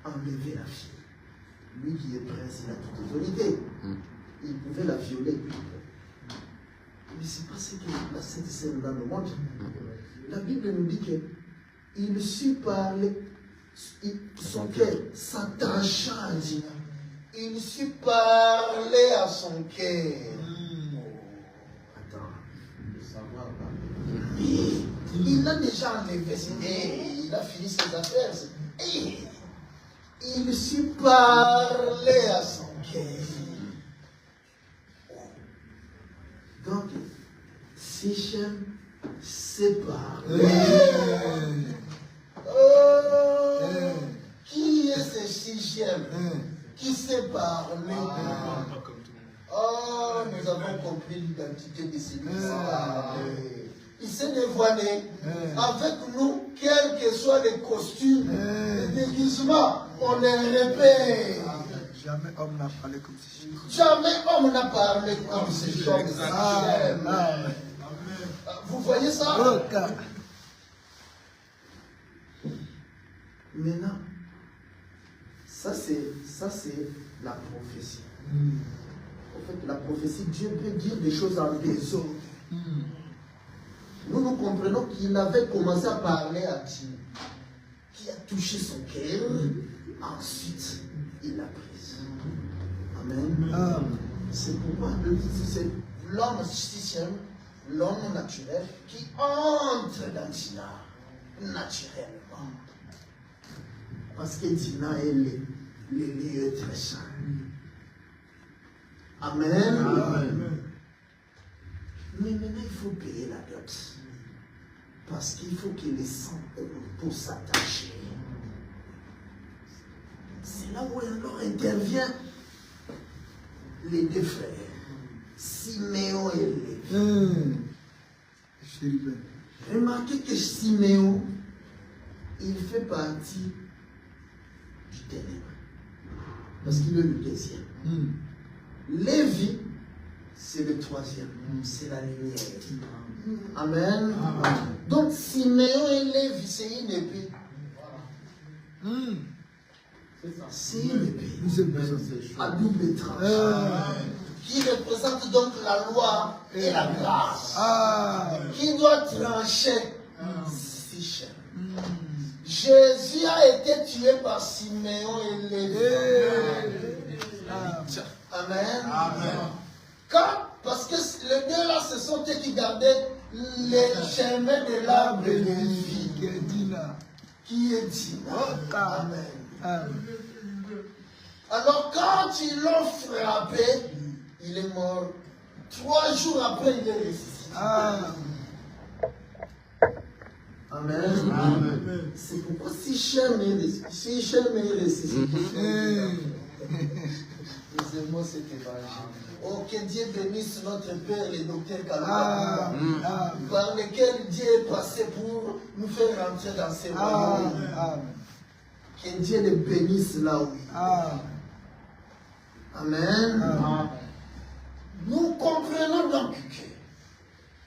enlevé la fille, lui qui est prince, il a toute autorité. Il pouvait la violer. Mais c'est pas ce que la Sainte Scène-là nous montre. La Bible nous dit qu'il sut parler, son cœur s'attacha à Dina. Il sut parler à son cœur. Attends, le savoir pas. Il a déjà enlevé, il a fini ses affaires. Il sut parler à son cœur. Donc, Sichem sépare. Qui est ce Sichem qui sépare? Oh, nous avons compris l'identité de celui-là. Il s'est dévoilé avec nous, quels que soient les costumes, les déguisements, on les répète. Jamais homme n'a parlé comme Sichem. Jamais homme n'a parlé comme Sichem. Vous voyez ça? Maintenant, ça c'est la prophétie. En fait, la prophétie, Dieu peut dire des choses en désordre. Nous comprenons qu'il avait commencé à parler à Dieu, qui a touché son cœur, ensuite il l'a prise. Amen. C'est pourquoi c'est l'homme Sichem, l'homme naturel, qui entre dans Dina naturellement. Parce que Dina est le lieu très saint. Amen. Mais maintenant, il faut payer la dot. Parce qu'il faut qu'il les sente pour s'attacher. C'est là où alors intervient les deux frères, Siméon et Lévi. Remarquez que Siméon, il fait partie du ténèbre. Parce qu'il est le deuxième. Lévi, c'est le troisième. C'est la lumière. Amen. Donc Siméon et Lévi, c'est une épée. C'est une épée à double tranchant. Qui représente donc la loi et la grâce. Qui doit trancher Sichem. Jésus a été tué par Siméon et Lévi. Amen. Parce que les deux là, ce sont eux qui gardaient les chemins de l'arbre de vie. Qui est Dina. Amen. Alors quand ils l'ont frappé, il est mort. 3 jours après, il est ressuscité. Amen. C'est pourquoi si Sichem est ressuscité. Nous aimons cet évangile. Oh, que Dieu bénisse notre Père, le docteur Kalaba, par lequel Dieu est passé pour nous faire rentrer dans ses royaumes. Que Dieu le bénisse là où il est. Amen. Nous comprenons donc que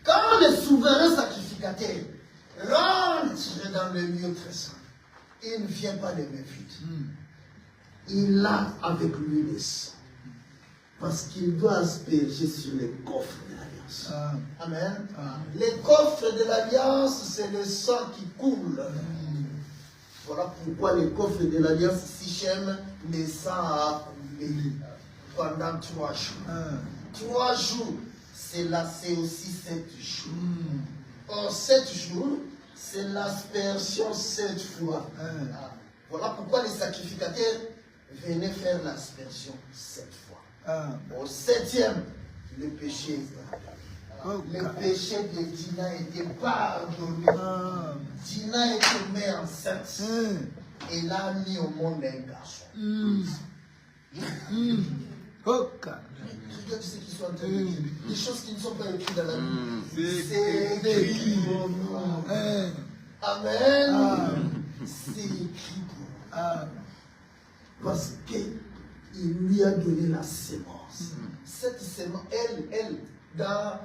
quand le souverain sacrificateur rentre dans le lieu très saint, il ne vient pas les mains vides. Il a avec lui le sang. Parce qu'il doit asperger sur les coffres de l'Alliance. Amen. Les coffres de l'Alliance, c'est le sang qui coule. Voilà pourquoi les coffres de l'Alliance, Sichem, le sang a coulé pendant 3 jours. 3 jours, c'est aussi 7 jours. Or, 7 jours, c'est l'aspersion 7 fois. Voilà pourquoi les sacrificateurs venaient faire l'aspersion 7 fois. Au 7e, le péché est pardonné. Le péché de Dina était pardonné. Dina était mère enceinte. Elle a mis au monde un garçon. Regarde ce qu'ils sont en train de dire. Les choses qui ne sont pas écrites dans la Bible. C'est écrit pour nous. Amen. C'est écrit pour nous. Parce qu'il lui a donné la sémence. Cette sémence, elle, dans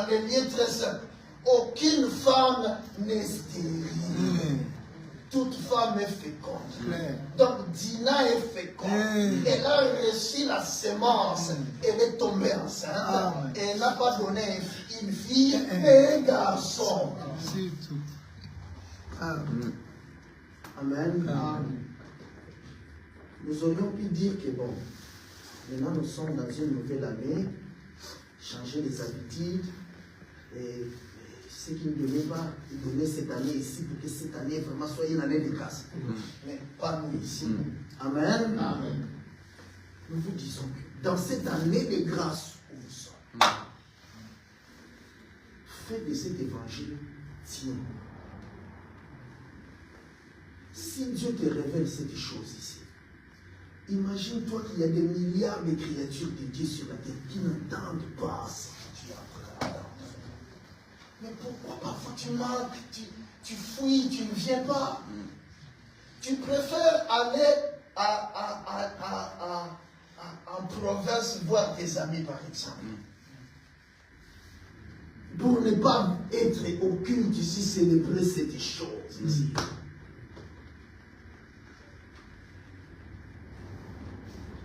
les lieux très simples, aucune femme n'est stérile. Toute femme est féconde. Donc Dina est féconde. Elle a reçu la sémence. Elle est tombée enceinte. Elle n'a pas donné une fille et un garçon. C'est tout. Amen. Nous aurions pu dire que bon, maintenant nous sommes dans une nouvelle année, changer les habitudes, et ce qui ne donnait pas, il donnait cette année ici pour que cette année vraiment soit une année de grâce. Mais pas nous ici. Amen. Amen. Nous vous disons que dans cette année de grâce où nous sommes, faites de cet évangile tien. Si Dieu te révèle cette chose ici, imagine-toi qu'il y a des milliards de créatures de Dieu sur la terre qui n'entendent pas ce que tu es en train d'entendre. Mais pourquoi parfois tu manques, tu fuis, tu ne viens pas? Tu préfères aller en province voir tes amis par exemple. Pour ne pas être au culte ici, célébrer cette chose ici.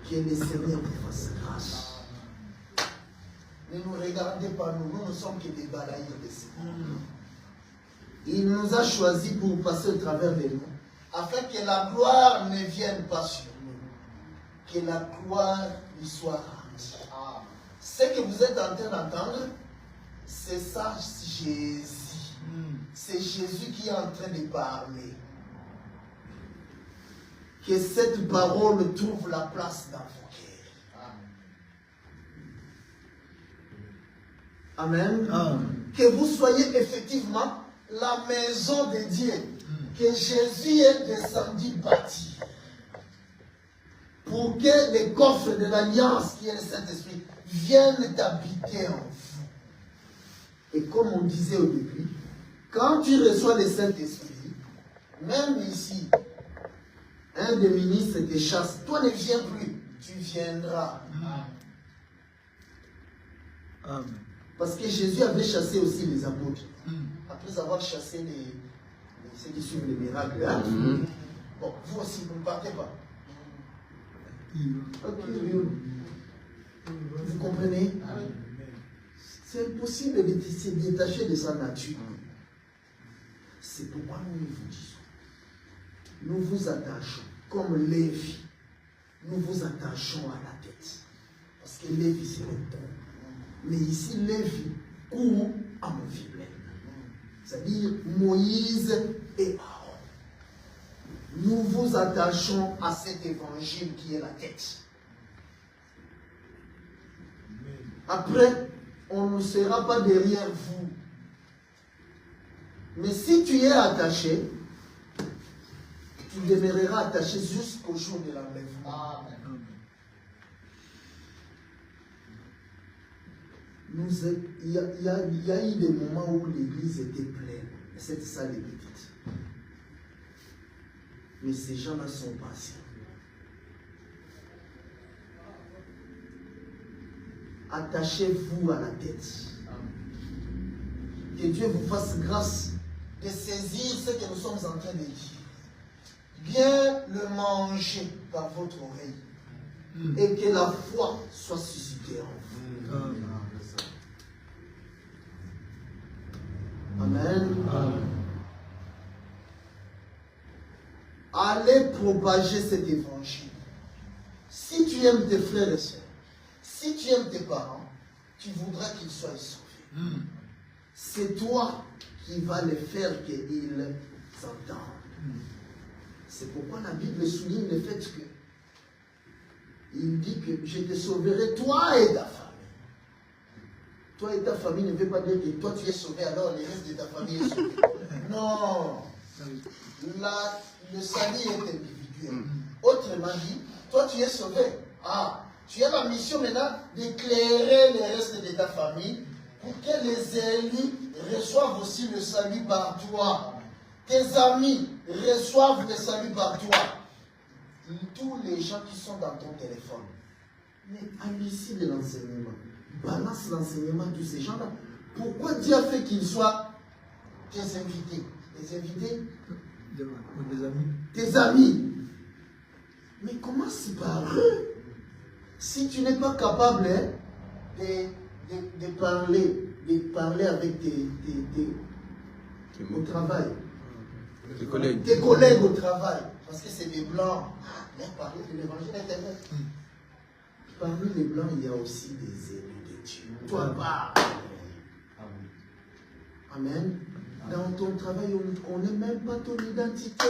Que le Seigneur te fasse grâce. Ne nous regardez pas, nous ne sommes que des balayeurs de Seigneur. Il nous a choisis pour passer au travers de nous, afin que la gloire ne vienne pas sur nous, que la gloire lui soit rendue. Ce que vous êtes en train d'entendre, c'est ça Jésus. C'est Jésus qui est en train de parler. Que cette parole trouve la place dans vos cœurs. Amen. Amen. Que vous soyez effectivement la maison de Dieu. Que Jésus est descendu bâtir. Pour que les coffres de l'Alliance, qui est le Saint-Esprit, viennent habiter en vous. Et comme on disait au début, quand tu reçois le Saint-Esprit, même ici, un des ministres te chasse, toi ne viens plus, tu viendras. Amen. Parce que Jésus avait chassé aussi les apôtres. Après avoir chassé ceux qui suivent les miracles. Hein? Bon, vous aussi, vous ne partez pas. Vous comprenez? C'est impossible de se détacher de sa nature. C'est pourquoi nous vous disons, nous vous attachons, comme Lévi, nous vous attachons à la tête. Parce que Lévi, c'est le temps. Mais ici, Lévi court à mon fiblet. C'est-à-dire Moïse et Aaron. Nous vous attachons à cet évangile qui est la tête. Après, on ne sera pas derrière vous. Mais si tu es attaché, tu demeureras attaché jusqu'au jour de l'enlèvement. Il y a eu des moments où l'église était pleine. Cette salle est petite. Mais ces gens-là sont patients. Attachez-vous à la tête. Que Dieu vous fasse grâce de saisir ce que nous sommes en train de dire. Bien le manger par votre oreille. Et que la foi soit suscitée en vous. Amen. Amen. Allez propager cet évangile. Si tu aimes tes frères et sœurs, si tu aimes tes parents, tu voudras qu'ils soient sauvés. C'est toi qui vas les faire qu'ils s'entendent. C'est pourquoi la Bible souligne le fait que il dit que je te sauverai toi et ta famille. Toi et ta famille ne veut pas dire que toi tu es sauvé, alors le reste de ta famille est sauvé. Non. Le salut est individuel. Autrement dit, toi tu es sauvé. Tu as la mission maintenant d'éclairer le reste de ta famille pour que les élus reçoivent aussi le salut par toi. Tes amis reçoivent le salut par toi. Tous les gens qui sont dans ton téléphone. Mais hallucie de l'enseignement. Balance l'enseignement de ces gens-là. Pourquoi Dieu a fait qu'ils soient tes invités? Tes invités? Des amis. Tes amis. Mais commence par eux. Si tu n'es pas capable de parler avec au travail. Tes collègues au travail. Parce que c'est des blancs. Mais parler de l'évangile éternel. Parmi les blancs, il y a aussi des élus de Dieu. Toi, parle. Amen. Dans ton travail, on ne connaît même pas ton identité.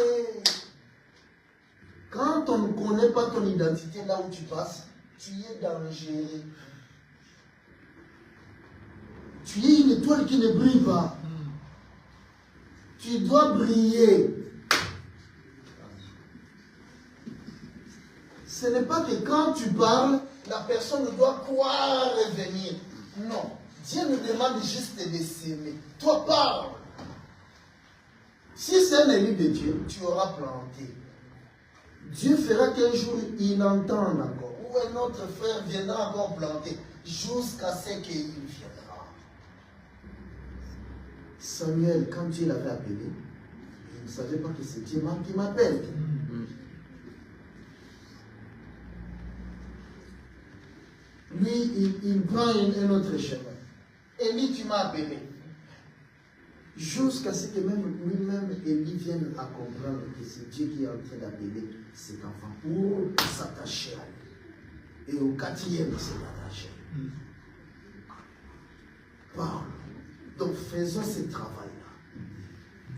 Quand on ne connaît pas ton identité là où tu passes, tu es dangereux. Tu es une étoile qui ne brille pas. Tu dois briller. Ce n'est pas que quand tu parles, la personne doit croire revenir. Non. Dieu nous demande juste de s'aimer. Toi, parle. Si c'est un élu de Dieu, tu auras planté. Dieu fera qu'un jour il entende encore. Ou un autre frère viendra encore planter. Jusqu'à ce qu'il viendra. Samuel, quand Dieu l'avait appelé, il ne savait pas que c'est Dieu qui m'appelle. Lui, il prend un autre chemin. Élie, tu m'as appelé. Jusqu'à ce que même lui-même, Élie vienne à comprendre que c'est Dieu qui est en train d'appeler cet enfant pour s'attacher à lui. Et au quatrième, c'est d'attacher. Parle. Donc faisons ce travail-là,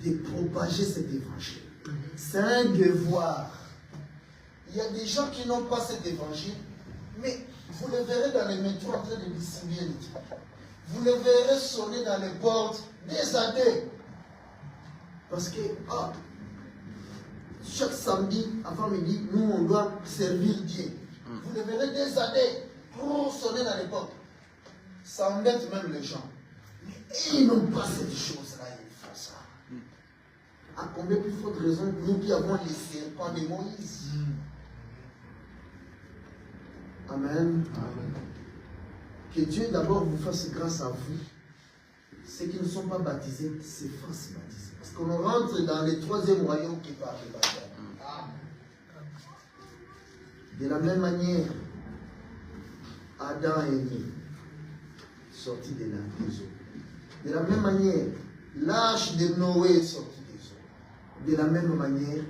de propager cet évangile. C'est un devoir. Il y a des gens qui n'ont pas cet évangile, mais vous le verrez dans les métros en train de distribuer les trucs. Vous le verrez sonner dans les portes des années. Parce que chaque samedi, avant midi, nous on doit servir Dieu. Vous le verrez des années pour sonner dans les portes. Ça embête même les gens. Mais ils n'ont pas cette chose-là, ils font ça. À combien plus forte raison nous qui avons les serpents de Moïse. Amen. Amen. Que Dieu d'abord vous fasse grâce à vous. Ceux qui ne sont pas baptisés, c'est fasse baptiser. Parce qu'on rentre dans le troisième royaume qui parle de baptême. De la même manière, Adam est né, sorti de la des eaux. De la même manière, l'arche de Noé est sorti des De la même manière,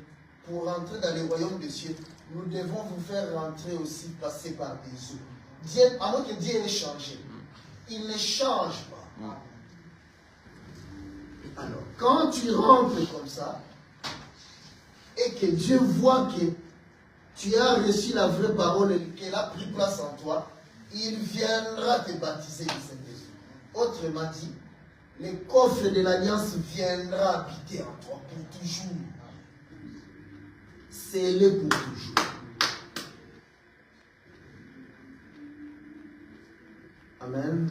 pour rentrer dans le royaume des cieux, nous devons vous faire rentrer aussi, passer par des eaux. Dieu, avant que Dieu ait changé, il ne change pas. Alors, quand tu rentres comme ça, et que Dieu voit que tu as reçu la vraie parole et qu'elle a pris place en toi, il viendra te baptiser du Saint-Esprit. Autrement dit, le coffre de l'alliance viendra habiter en toi pour toujours. Scellé pour toujours. Amen.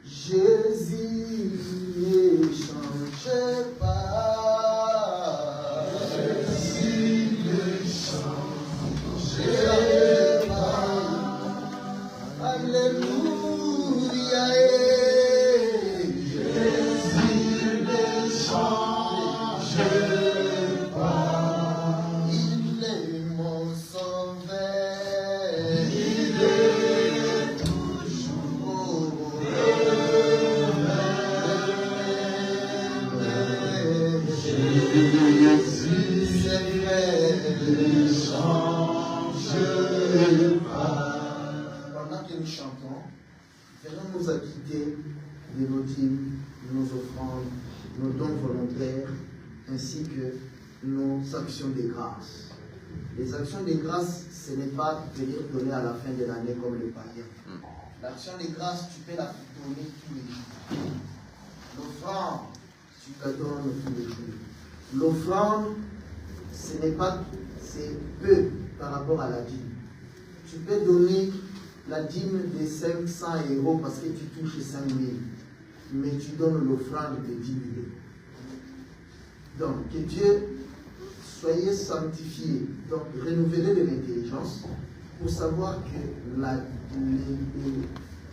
Jésus ne change pas. Jésus ne change pas. Alléluia. Jésus ne change pas. Il est mon sauveur. Il est toujours. Pendant que nous chantons, venons nous acquitter de nos dîmes, de nos offrandes, nos dons volontaires, ainsi que nos actions de grâce. Les actions de grâce, ce n'est pas venir donner à la fin de l'année comme les païens. L'action de grâce, tu peux la donner tous les jours. L'offrande, tu la donnes tous les jours. L'offrande, ce n'est pas, c'est peu par rapport à la dîme. Tu peux donner la dîme de 500 € parce que tu touches 5 000, mais tu donnes l'offrande de 10 000. Donc, que Dieu soyez sanctifiés, donc renouvelez de l'intelligence pour savoir que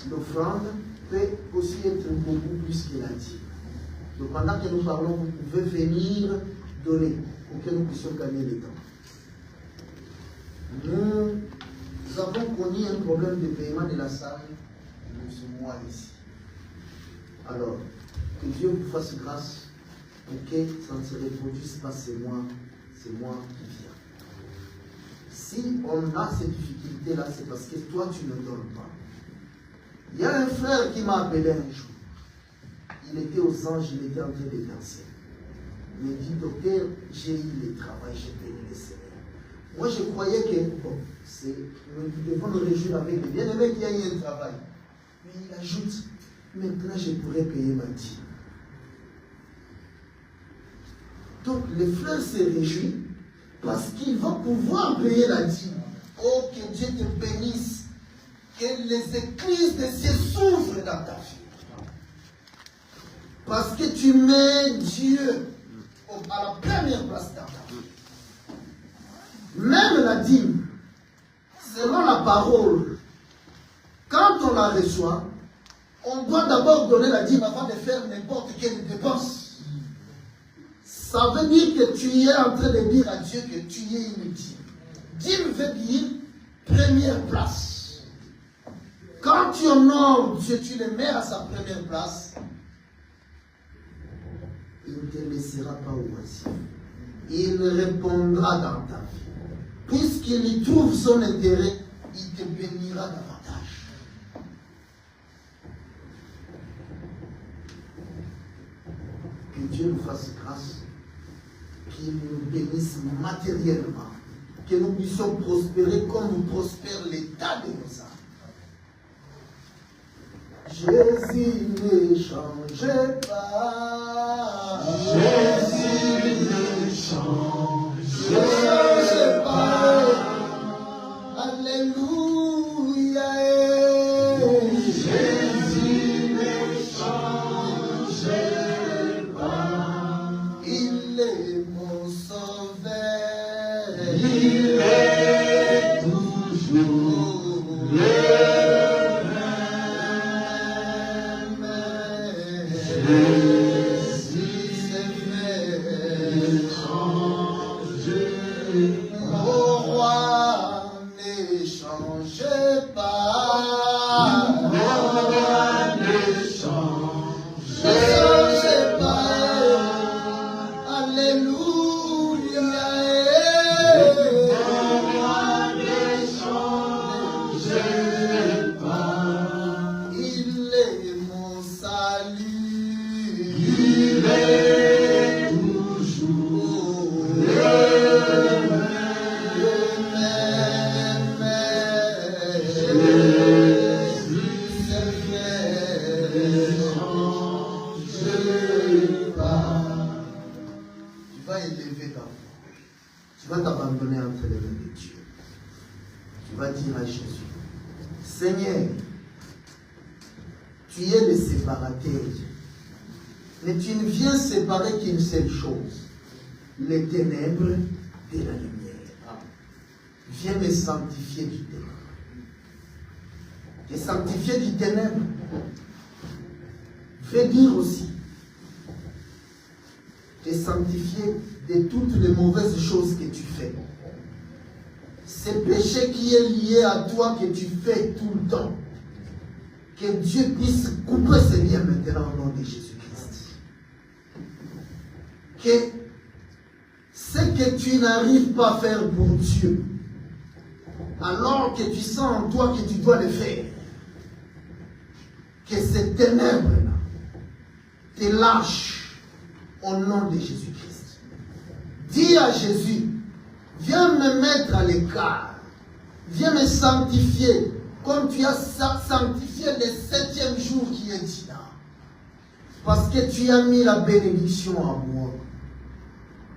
l'offrande peut aussi être beaucoup plus que la dîme. Donc pendant que nous parlons, vous pouvez venir donner pour que nous puissions gagner le temps. Nous avons connu un problème de paiement de la salle de ce mois ici. Alors, que Dieu vous fasse grâce pour que ça ne se reproduise pas ces mois qui viennent. Si on a ces difficultés-là, c'est parce que toi, tu ne donnes pas. Il y a un frère qui m'a appelé un jour. Il était aux anges, il était en train de danser. Il me dit, docteur, j'ai eu le travail, j'ai béni le Seigneur. Moi, je croyais que, bon, nous devons nous réjouir avec les bien-aimés qu'il y a eu un travail. Mais il ajoute, maintenant, je pourrais payer ma dîme. Donc, le frère se réjouit parce qu'il va pouvoir payer la dîme. Oh, que Dieu te bénisse. Que les églises des cieux s'ouvrent dans ta vie. Parce que tu mets Dieu à la première place dans ta vie. Même la dîme, selon la parole, quand on la reçoit, on doit d'abord donner la dîme avant de faire n'importe quelle dépense. Ça veut dire que tu es en train de dire à Dieu que tu es une dîme. Dîme veut dire première place. Quand tu honores Dieu, tu le mets à sa première place, il ne te laissera pas oisif. Il répondra dans ta vie. Puisqu'il y trouve son intérêt, il te bénira davantage. Que Dieu nous fasse grâce, qu'il nous bénisse matériellement, que nous puissions prospérer comme nous prospère l'état de nos âmes. Jésus ne change pas. Jésus ne change pas. Alléluia. Jésus ne change pas. Il est mon sauveur. Il est toujours le même. Tu vas t'abandonner entre les mains de Dieu. Tu vas dire à Jésus, Seigneur, tu es le séparateur. Mais tu ne viens séparer qu'une seule chose, les ténèbres de la lumière. Viens me sanctifier du ténèbre. Et sanctifier du ténèbre veut dire aussi te sanctifier de toutes les mauvaises choses que tu fais. Ce péché qui est lié à toi, que tu fais tout le temps. Que Dieu puisse couper ces liens maintenant au nom de Jésus-Christ. Que ce que tu n'arrives pas à faire pour Dieu, alors que tu sens en toi que tu dois le faire, que ces ténèbres-là te lâchent au nom de Jésus-Christ. Dis à Jésus, viens me mettre à l'écart, viens me sanctifier, comme tu as sanctifié le 7e jour qui est dit là. Parce que tu as mis la bénédiction à moi.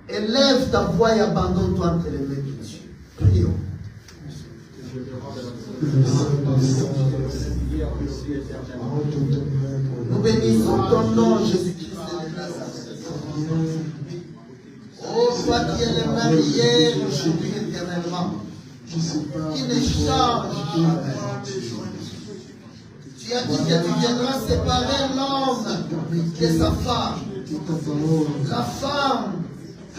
Élève ta voix et abandonne-toi entre les mains de Dieu. Prions. Nous bénissons ton nom, Jésus-Christ de Nazareth. Oh, toi qui es le même hier, aujourd'hui, éternellement, qui ne change pas. Tu as dit que tu viendras séparer l'homme de sa femme, la femme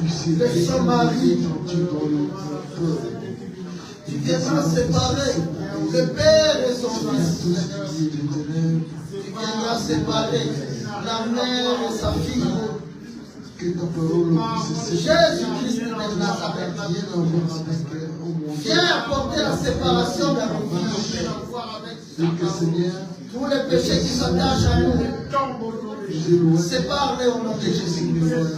de son mari. Tu viendras séparer le père et son fils. Tu viendras séparer la mère et sa fille. Jésus-Christ de Nazareth, viens apporter la séparation de nos vies. Tous les péchés qui s'attachent à nous, sépare-les au nom de Jésus-Christ.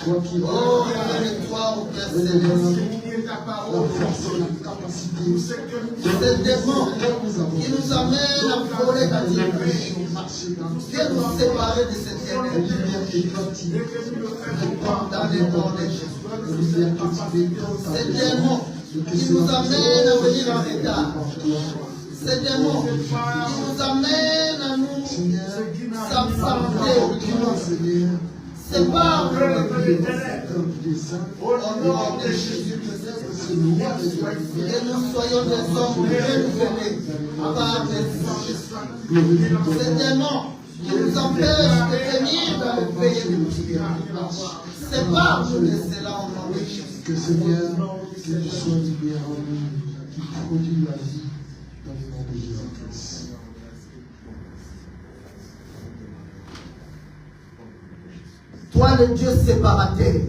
Oh, révèle-toi au Père Céleste. C'est le démon qui nous amène à voler ta divinité. Viens nous séparer de cette ténèbres. Dans le nom de Jésus. C'est le démon qui nous amène à venir en retard. C'est le démon qui nous amène à nous s'absenter. Sépare au nom de Jésus. Que nous soyons des hommes renouvelés par le Saint-Esprit. C'est des démons qui nous empêchent de venir dans le pays de Dieu. Sépare-nous de cela au nom de Jésus. Que Seigneur, que tu sois libéré en nous, qui produit la vie dans le nom de Jésus-Christ. Toi, le Dieu séparateur,